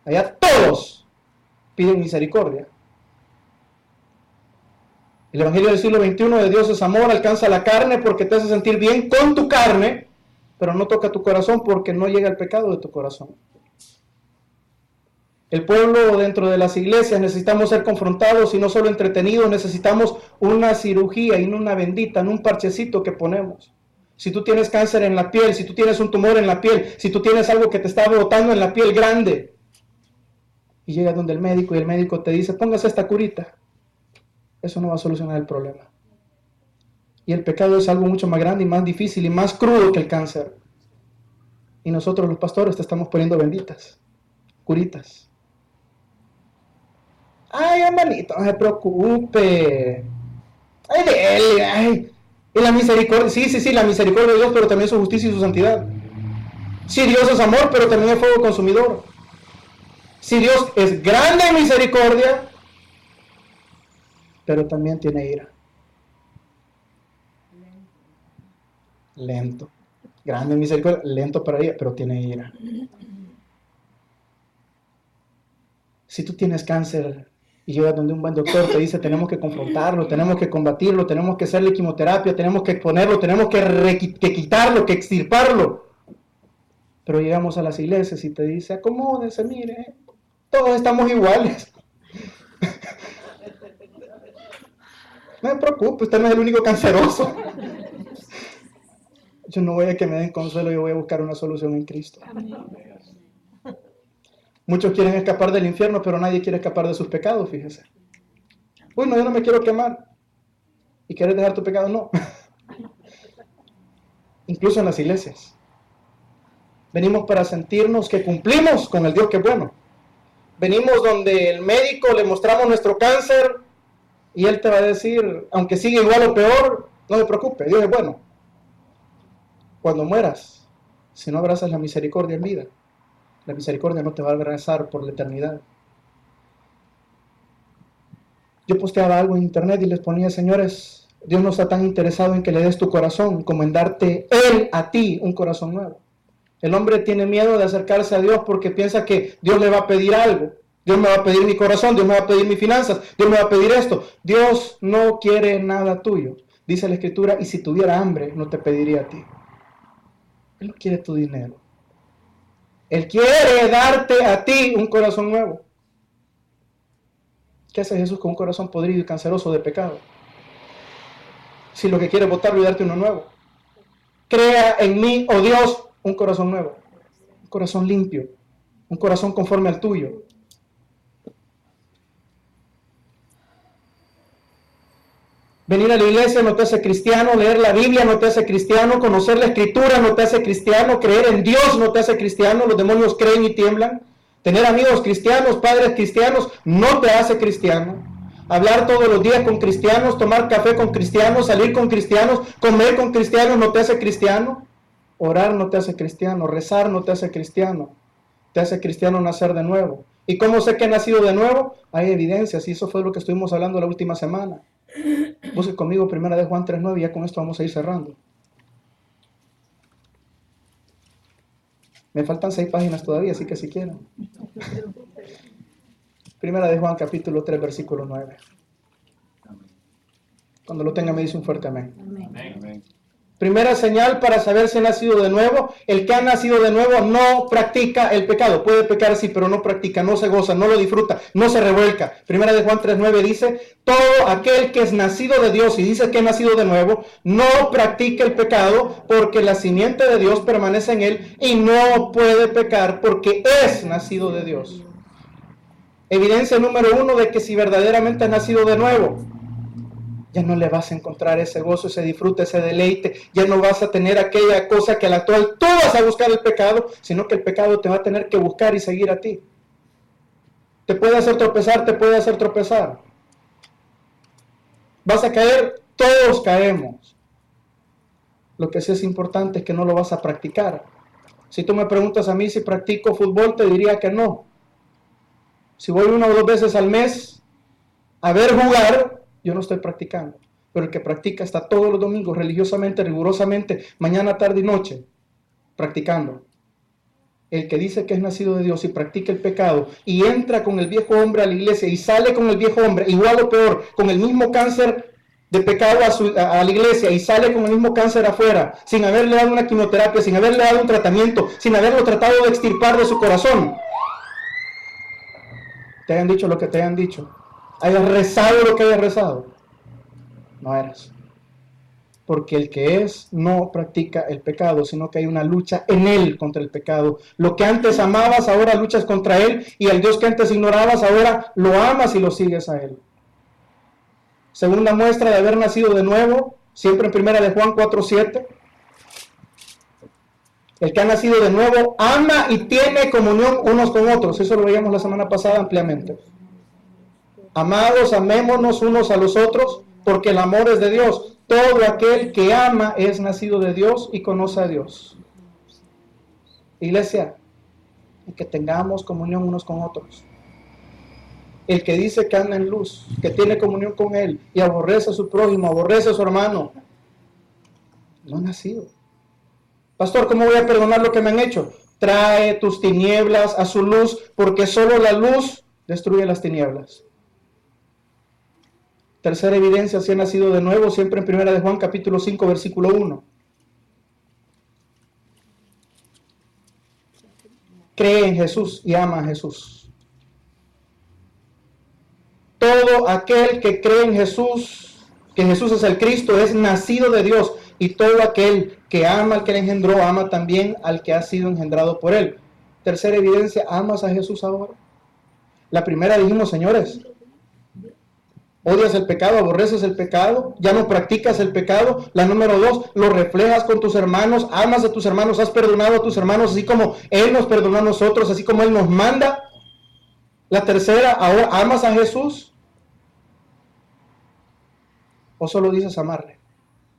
Allá todos piden misericordia. El Evangelio del siglo XXI de Dios es amor, alcanza la carne porque te hace sentir bien con tu carne, pero no toca tu corazón porque no llega el pecado de tu corazón. El pueblo dentro de las iglesias necesitamos ser confrontados y no solo entretenidos, necesitamos una cirugía y no una bendita, no un parchecito que ponemos. Si tú tienes cáncer en la piel, si tú tienes un tumor en la piel, si tú tienes algo que te está botando en la piel grande, y llegas donde el médico y el médico te dice, póngase esta curita, eso no va a solucionar el problema. Y el pecado es algo mucho más grande y más difícil y más crudo que el cáncer. Y nosotros los pastores te estamos poniendo benditas, curitas. Ay, hermanito, no se preocupe. Ay, dele, ay. Y la misericordia, sí, la misericordia de Dios, pero también su justicia y su santidad. Sí, Dios es amor, pero también es fuego consumidor. Sí, Dios es grande en misericordia, pero también tiene ira. Lento. Grande en misericordia, lento para ira, pero tiene ira. Si tú tienes cáncer y llegas donde un buen doctor te dice tenemos que confrontarlo, tenemos que combatirlo, tenemos que hacerle quimioterapia, tenemos que exponerlo, tenemos que quitarlo, que extirparlo. Pero llegamos a las iglesias y te dice acomódese, mire, todos estamos iguales. No se preocupe, usted no es el único canceroso. Yo no voy a que me den consuelo, yo voy a buscar una solución en Cristo. Muchos quieren escapar del infierno, pero nadie quiere escapar de sus pecados, fíjese. Uy, no, yo no me quiero quemar. ¿Y quieres dejar tu pecado? No. Incluso en las iglesias. Venimos para sentirnos que cumplimos con el Dios que es bueno. Venimos donde el médico le mostramos nuestro cáncer y él te va a decir, aunque siga igual o peor, no te preocupes, Dios es bueno. Cuando mueras, si no abrazas la misericordia en vida, la misericordia no te va a abrazar por la eternidad. Yo posteaba algo en internet y les ponía, señores, Dios no está tan interesado en que le des tu corazón como en darte Él a ti un corazón nuevo. El hombre tiene miedo de acercarse a Dios porque piensa que Dios le va a pedir algo. Dios me va a pedir mi corazón, Dios me va a pedir mis finanzas, Dios me va a pedir esto. Dios no quiere nada tuyo. Dice la Escritura, y si tuviera hambre, no te pediría a ti. Él no quiere tu dinero. Él quiere darte a ti un corazón nuevo. ¿Qué hace Jesús con un corazón podrido y canceroso de pecado? Si lo que quiere es botarlo y darte uno nuevo. Crea en mí, oh Dios, un corazón nuevo. Un corazón limpio. Un corazón conforme al tuyo. Venir a la iglesia no te hace cristiano, leer la Biblia no te hace cristiano, conocer la Escritura no te hace cristiano, creer en Dios no te hace cristiano, los demonios creen y tiemblan. Tener amigos cristianos, padres cristianos, no te hace cristiano. Hablar todos los días con cristianos, tomar café con cristianos, salir con cristianos, comer con cristianos no te hace cristiano. Orar no te hace cristiano, rezar no te hace cristiano. Te hace cristiano nacer de nuevo. ¿Y cómo sé que he nacido de nuevo? Hay evidencias y eso fue lo que estuvimos hablando la última semana. Busque conmigo 1 de Juan 3:9 y ya con esto vamos a ir cerrando. Me faltan 6 páginas todavía, así que si quieren. 1 de Juan capítulo 3 versículo 9. Cuando lo tenga me dice un fuerte amén. Amén. Primera señal para saber si ha nacido de nuevo, el que ha nacido de nuevo no practica el pecado. Puede pecar sí, pero no practica, no se goza, no lo disfruta, no se revuelca. Primera de Juan 3:9 dice, todo aquel que es nacido de Dios y dice que es nacido de nuevo, no practica el pecado porque la simiente de Dios permanece en él y no puede pecar porque es nacido de Dios. Evidencia número 1 de que si verdaderamente has nacido de nuevo, ya no le vas a encontrar ese gozo, ese disfrute, ese deleite. Ya no vas a tener aquella cosa que a la cual tú vas a buscar el pecado, sino que el pecado te va a tener que buscar y seguir a ti. Te puede hacer tropezar, te puede hacer tropezar. Vas a caer, todos caemos. Lo que sí es importante es que no lo vas a practicar. Si tú me preguntas a mí si practico fútbol, te diría que no. Si voy 1 o 2 veces al mes, A ver jugar, yo no estoy practicando. Pero el que practica está todos los domingos, religiosamente, rigurosamente, mañana, tarde y noche, practicando. El que dice que es nacido de Dios y practica el pecado y entra con el viejo hombre a la iglesia y sale con el viejo hombre, igual o peor, con el mismo cáncer de pecado a la iglesia y sale con el mismo cáncer afuera, sin haberle dado una quimioterapia, sin haberle dado un tratamiento, sin haberlo tratado de extirpar de su corazón. Te hayan dicho lo que te hayan dicho, hayas rezado lo que hayas rezado, no eres. Porque el que es no practica el pecado, sino que hay una lucha en él contra el pecado. Lo que antes amabas, ahora luchas contra él, y el Dios que antes ignorabas, ahora lo amas y lo sigues a él. Segunda muestra de haber nacido de nuevo, siempre en primera de Juan 4:7. El que ha nacido de nuevo ama y tiene comunión unos con otros. Eso lo veíamos la semana pasada ampliamente. Amados, amémonos unos a los otros, porque el amor es de Dios. Todo aquel que ama es nacido de Dios y conoce a Dios. Iglesia, que tengamos comunión unos con otros. El que dice que anda en luz, que tiene comunión con Él y aborrece a su prójimo, aborrece a su hermano, no ha nacido. Pastor, ¿cómo voy a perdonar lo que me han hecho? Trae tus tinieblas a su luz, porque solo la luz destruye las tinieblas. Tercera evidencia, si ha nacido de nuevo, siempre en primera de Juan capítulo 5, versículo 1. Cree en Jesús y ama a Jesús. Todo aquel que cree en Jesús, que Jesús es el Cristo, es nacido de Dios. Y todo aquel que ama al que le engendró, ama también al que ha sido engendrado por él. Tercera evidencia, ¿amas a Jesús ahora? La primera dijimos, señores, odias el pecado, aborreces el pecado, ya no practicas el pecado. La número 2, lo reflejas con tus hermanos, amas a tus hermanos, has perdonado a tus hermanos, así como Él nos perdonó a nosotros, así como Él nos manda. La tercera, ahora amas a Jesús, o solo dices amarle.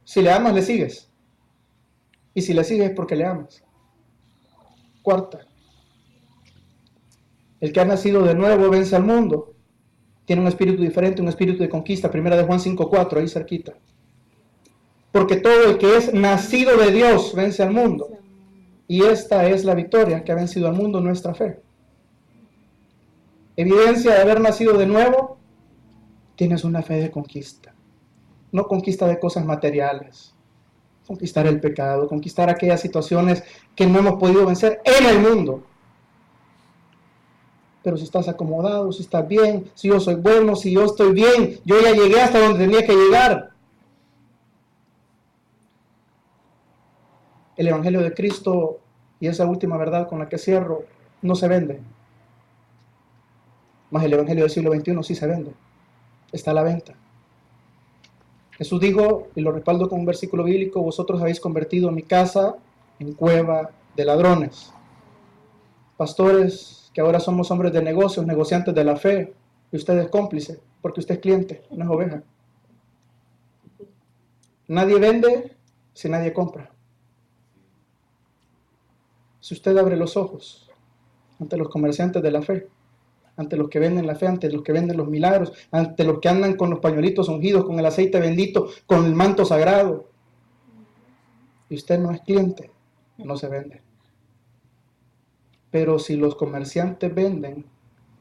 Si le amas, le sigues. Y si le sigues es porque le amas. Cuarta, el que ha nacido de nuevo vence al mundo. Tiene un espíritu diferente, un espíritu de conquista. Primera de Juan 5:4, ahí cerquita. Porque todo el que es nacido de Dios vence al mundo. Y esta es la victoria que ha vencido al mundo, nuestra fe. Evidencia de haber nacido de nuevo, tienes una fe de conquista. No conquista de cosas materiales. Conquistar el pecado, conquistar aquellas situaciones que no hemos podido vencer en el mundo. Pero si estás acomodado, si estás bien, si yo soy bueno, si yo estoy bien, yo ya llegué hasta donde tenía que llegar. El Evangelio de Cristo, y esa última verdad con la que cierro, no se vende. Mas el Evangelio del siglo XXI sí se vende. Está a la venta. Jesús dijo, y lo respaldo con un versículo bíblico, vosotros habéis convertido mi casa en cueva de ladrones. Pastores que ahora somos hombres de negocios, negociantes de la fe, y usted es cómplice, porque usted es cliente, no es oveja. Nadie vende si nadie compra. Si usted abre los ojos ante los comerciantes de la fe, ante los que venden la fe, ante los que venden los milagros, ante los que andan con los pañuelitos ungidos, con el aceite bendito, con el manto sagrado, y usted no es cliente, no se vende. Pero si los comerciantes venden,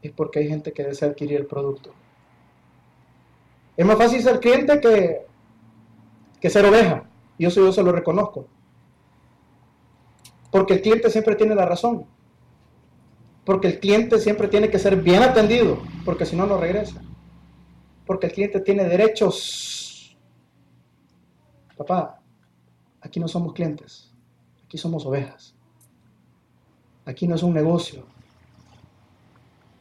es porque hay gente que desea adquirir el producto. Es más fácil ser cliente que ser oveja. Y eso yo se lo reconozco. Porque el cliente siempre tiene la razón. Porque el cliente siempre tiene que ser bien atendido, porque si no, no regresa. Porque el cliente tiene derechos. Papá, aquí no somos clientes, aquí somos ovejas. Aquí no es un negocio.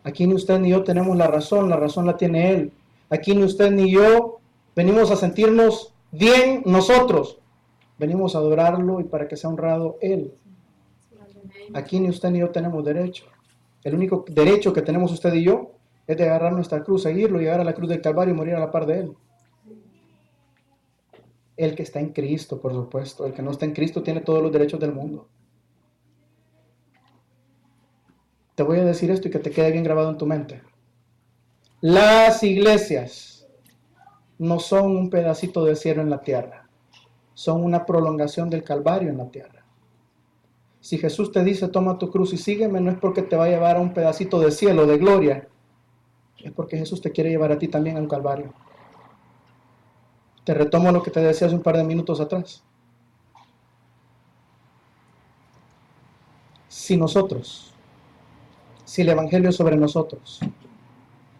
Aquí ni usted ni yo tenemos la razón la tiene Él. Aquí ni usted ni yo venimos a sentirnos bien nosotros. Venimos a adorarlo y para que sea honrado Él. Aquí ni usted ni yo tenemos derecho. El único derecho que tenemos usted y yo es de agarrar nuestra cruz, seguirlo, llegar a la cruz del Calvario y morir a la par de Él. El que está en Cristo, por supuesto. El que no está en Cristo tiene todos los derechos del mundo. Te voy a decir esto y que te quede bien grabado en tu mente. Las iglesias no son un pedacito de cielo en la tierra, son una prolongación del Calvario en la tierra. Si Jesús te dice, toma tu cruz y sígueme, no es porque te va a llevar a un pedacito de cielo, de gloria, es porque Jesús te quiere llevar a ti también a un Calvario. Te retomo lo que te decía hace un par de minutos atrás. Si el Evangelio es sobre nosotros,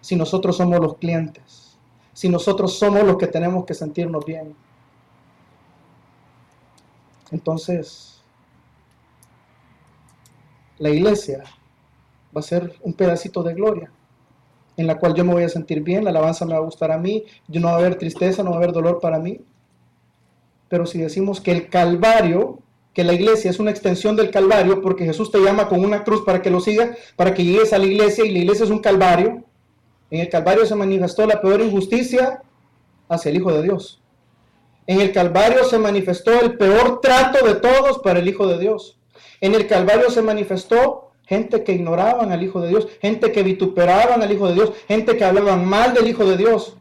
si nosotros somos los clientes, si nosotros somos los que tenemos que sentirnos bien, entonces la iglesia va a ser un pedacito de gloria, en la cual yo me voy a sentir bien, la alabanza me va a gustar a mí, no va a haber tristeza, no va a haber dolor para mí. Pero si decimos que el Calvario, que la iglesia es una extensión del Calvario, porque Jesús te llama con una cruz para que lo sigas, para que llegues a la iglesia, y la iglesia es un Calvario, en el Calvario se manifestó la peor injusticia hacia el Hijo de Dios. En el Calvario se manifestó el peor trato de todos para el Hijo de Dios. En el Calvario se manifestó gente que ignoraban al Hijo de Dios, gente que vituperaban al Hijo de Dios, gente que hablaban mal del Hijo de Dios.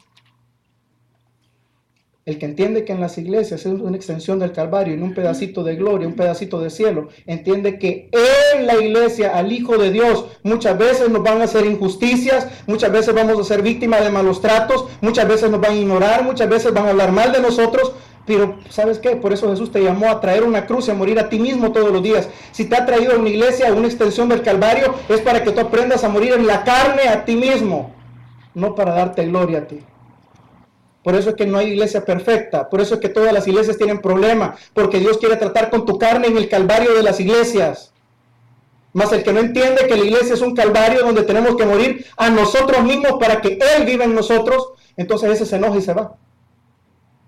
El que entiende que en las iglesias es una extensión del Calvario, en un pedacito de gloria, un pedacito de cielo, entiende que en la iglesia, al Hijo de Dios, muchas veces nos van a hacer injusticias, muchas veces vamos a ser víctimas de malos tratos, muchas veces nos van a ignorar, muchas veces van a hablar mal de nosotros, pero ¿sabes qué? Por eso Jesús te llamó a traer una cruz y a morir a ti mismo todos los días. Si te ha traído a una iglesia, a una extensión del Calvario, es para que tú aprendas a morir en la carne a ti mismo, no para darte gloria a ti. Por eso es que no hay iglesia perfecta, por eso es que todas las iglesias tienen problemas, porque Dios quiere tratar con tu carne en el calvario de las iglesias. Mas el que no entiende que la iglesia es un calvario donde tenemos que morir a nosotros mismos para que Él viva en nosotros, entonces ese se enoja y se va.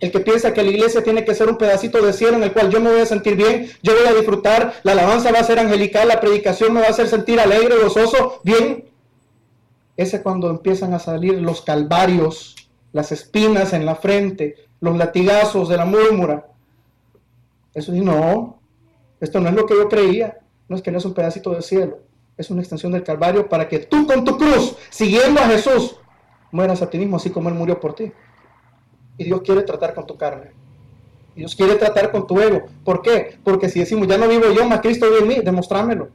El que piensa que la iglesia tiene que ser un pedacito de cielo en el cual yo me voy a sentir bien, yo voy a disfrutar, la alabanza va a ser angelical, la predicación me va a hacer sentir alegre, gozoso, bien. Ese es cuando empiezan a salir los calvarios, las espinas en la frente, los latigazos de la múrmura. Eso sí, no, esto no es lo que yo creía, no es que no es un pedacito de cielo, es una extensión del Calvario para que tú con tu cruz, siguiendo a Jesús, mueras a ti mismo así como Él murió por ti. Y Dios quiere tratar con tu carne, Dios quiere tratar con tu ego. ¿Por qué? Porque si decimos, ya no vivo yo, más Cristo vive en mí, demostrámelo.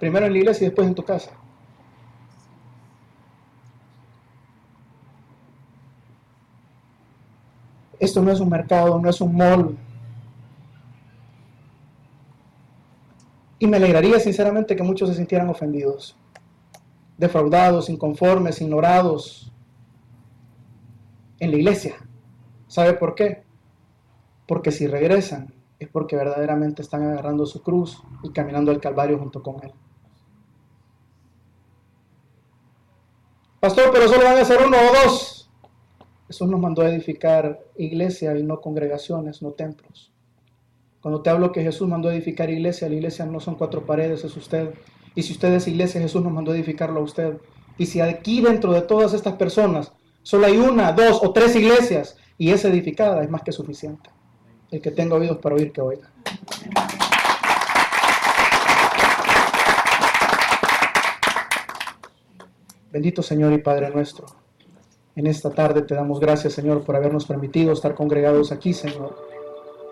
Primero en la iglesia y después en tu casa. Esto no es un mercado, no es un mall. Y me alegraría sinceramente que muchos se sintieran ofendidos, defraudados, inconformes, ignorados en la iglesia. ¿Sabe por qué? Porque si regresan es porque verdaderamente están agarrando su cruz y caminando al Calvario junto con Él. Pastor, pero solo van a ser uno o dos. Jesús nos mandó a edificar iglesia y no congregaciones, no templos. Cuando te hablo que Jesús mandó a edificar iglesia, la iglesia no son 4 paredes, es usted. Y si usted es iglesia, Jesús nos mandó a edificarlo a usted. Y si aquí dentro de todas estas personas solo hay 1, 2 o 3 iglesias y es edificada, es más que suficiente. El que tenga oídos para oír, que oiga. Bendito Señor y Padre nuestro, en esta tarde te damos gracias, Señor, por habernos permitido estar congregados aquí, Señor.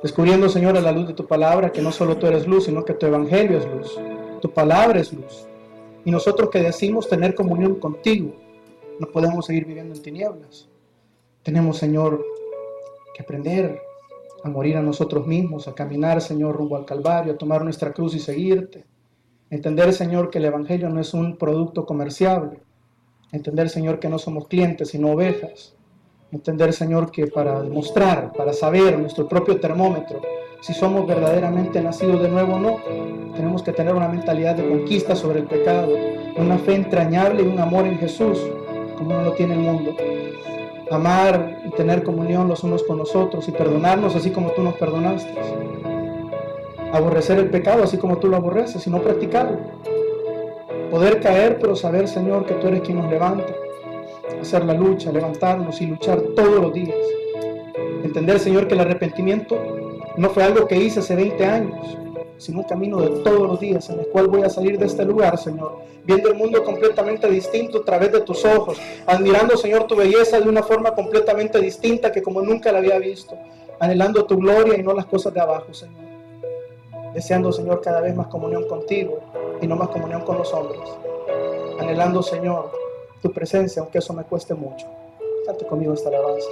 Descubriendo, Señor, a la luz de tu palabra, que no solo tú eres luz, sino que tu evangelio es luz. Tu palabra es luz. Y nosotros que decimos tener comunión contigo, no podemos seguir viviendo en tinieblas. Tenemos, Señor, que aprender a morir a nosotros mismos, a caminar, Señor, rumbo al Calvario, a tomar nuestra cruz y seguirte. Entender, Señor, que el evangelio no es un producto comerciable. Entender, Señor, que no somos clientes, sino ovejas. Entender, Señor, que para demostrar, para saber nuestro propio termómetro, si somos verdaderamente nacidos de nuevo o no, tenemos que tener una mentalidad de conquista sobre el pecado, una fe entrañable y un amor en Jesús, como no lo tiene el mundo. Amar y tener comunión los unos con los otros y perdonarnos así como tú nos perdonaste. Aborrecer el pecado así como tú lo aborreces y no practicarlo. Poder caer, pero saber, Señor, que tú eres quien nos levanta. Hacer la lucha, levantarnos y luchar todos los días. Entender, Señor, que el arrepentimiento no fue algo que hice hace 20 años, sino un camino de todos los días en el cual voy a salir de este lugar, Señor, viendo el mundo completamente distinto a través de tus ojos, admirando, Señor, tu belleza de una forma completamente distinta que como nunca la había visto, anhelando tu gloria y no las cosas de abajo, Señor, deseando, Señor, cada vez más comunión contigo y no más comunión con los hombres, anhelando, Señor, tu presencia, aunque eso me cueste mucho. Cante conmigo esta alabanza.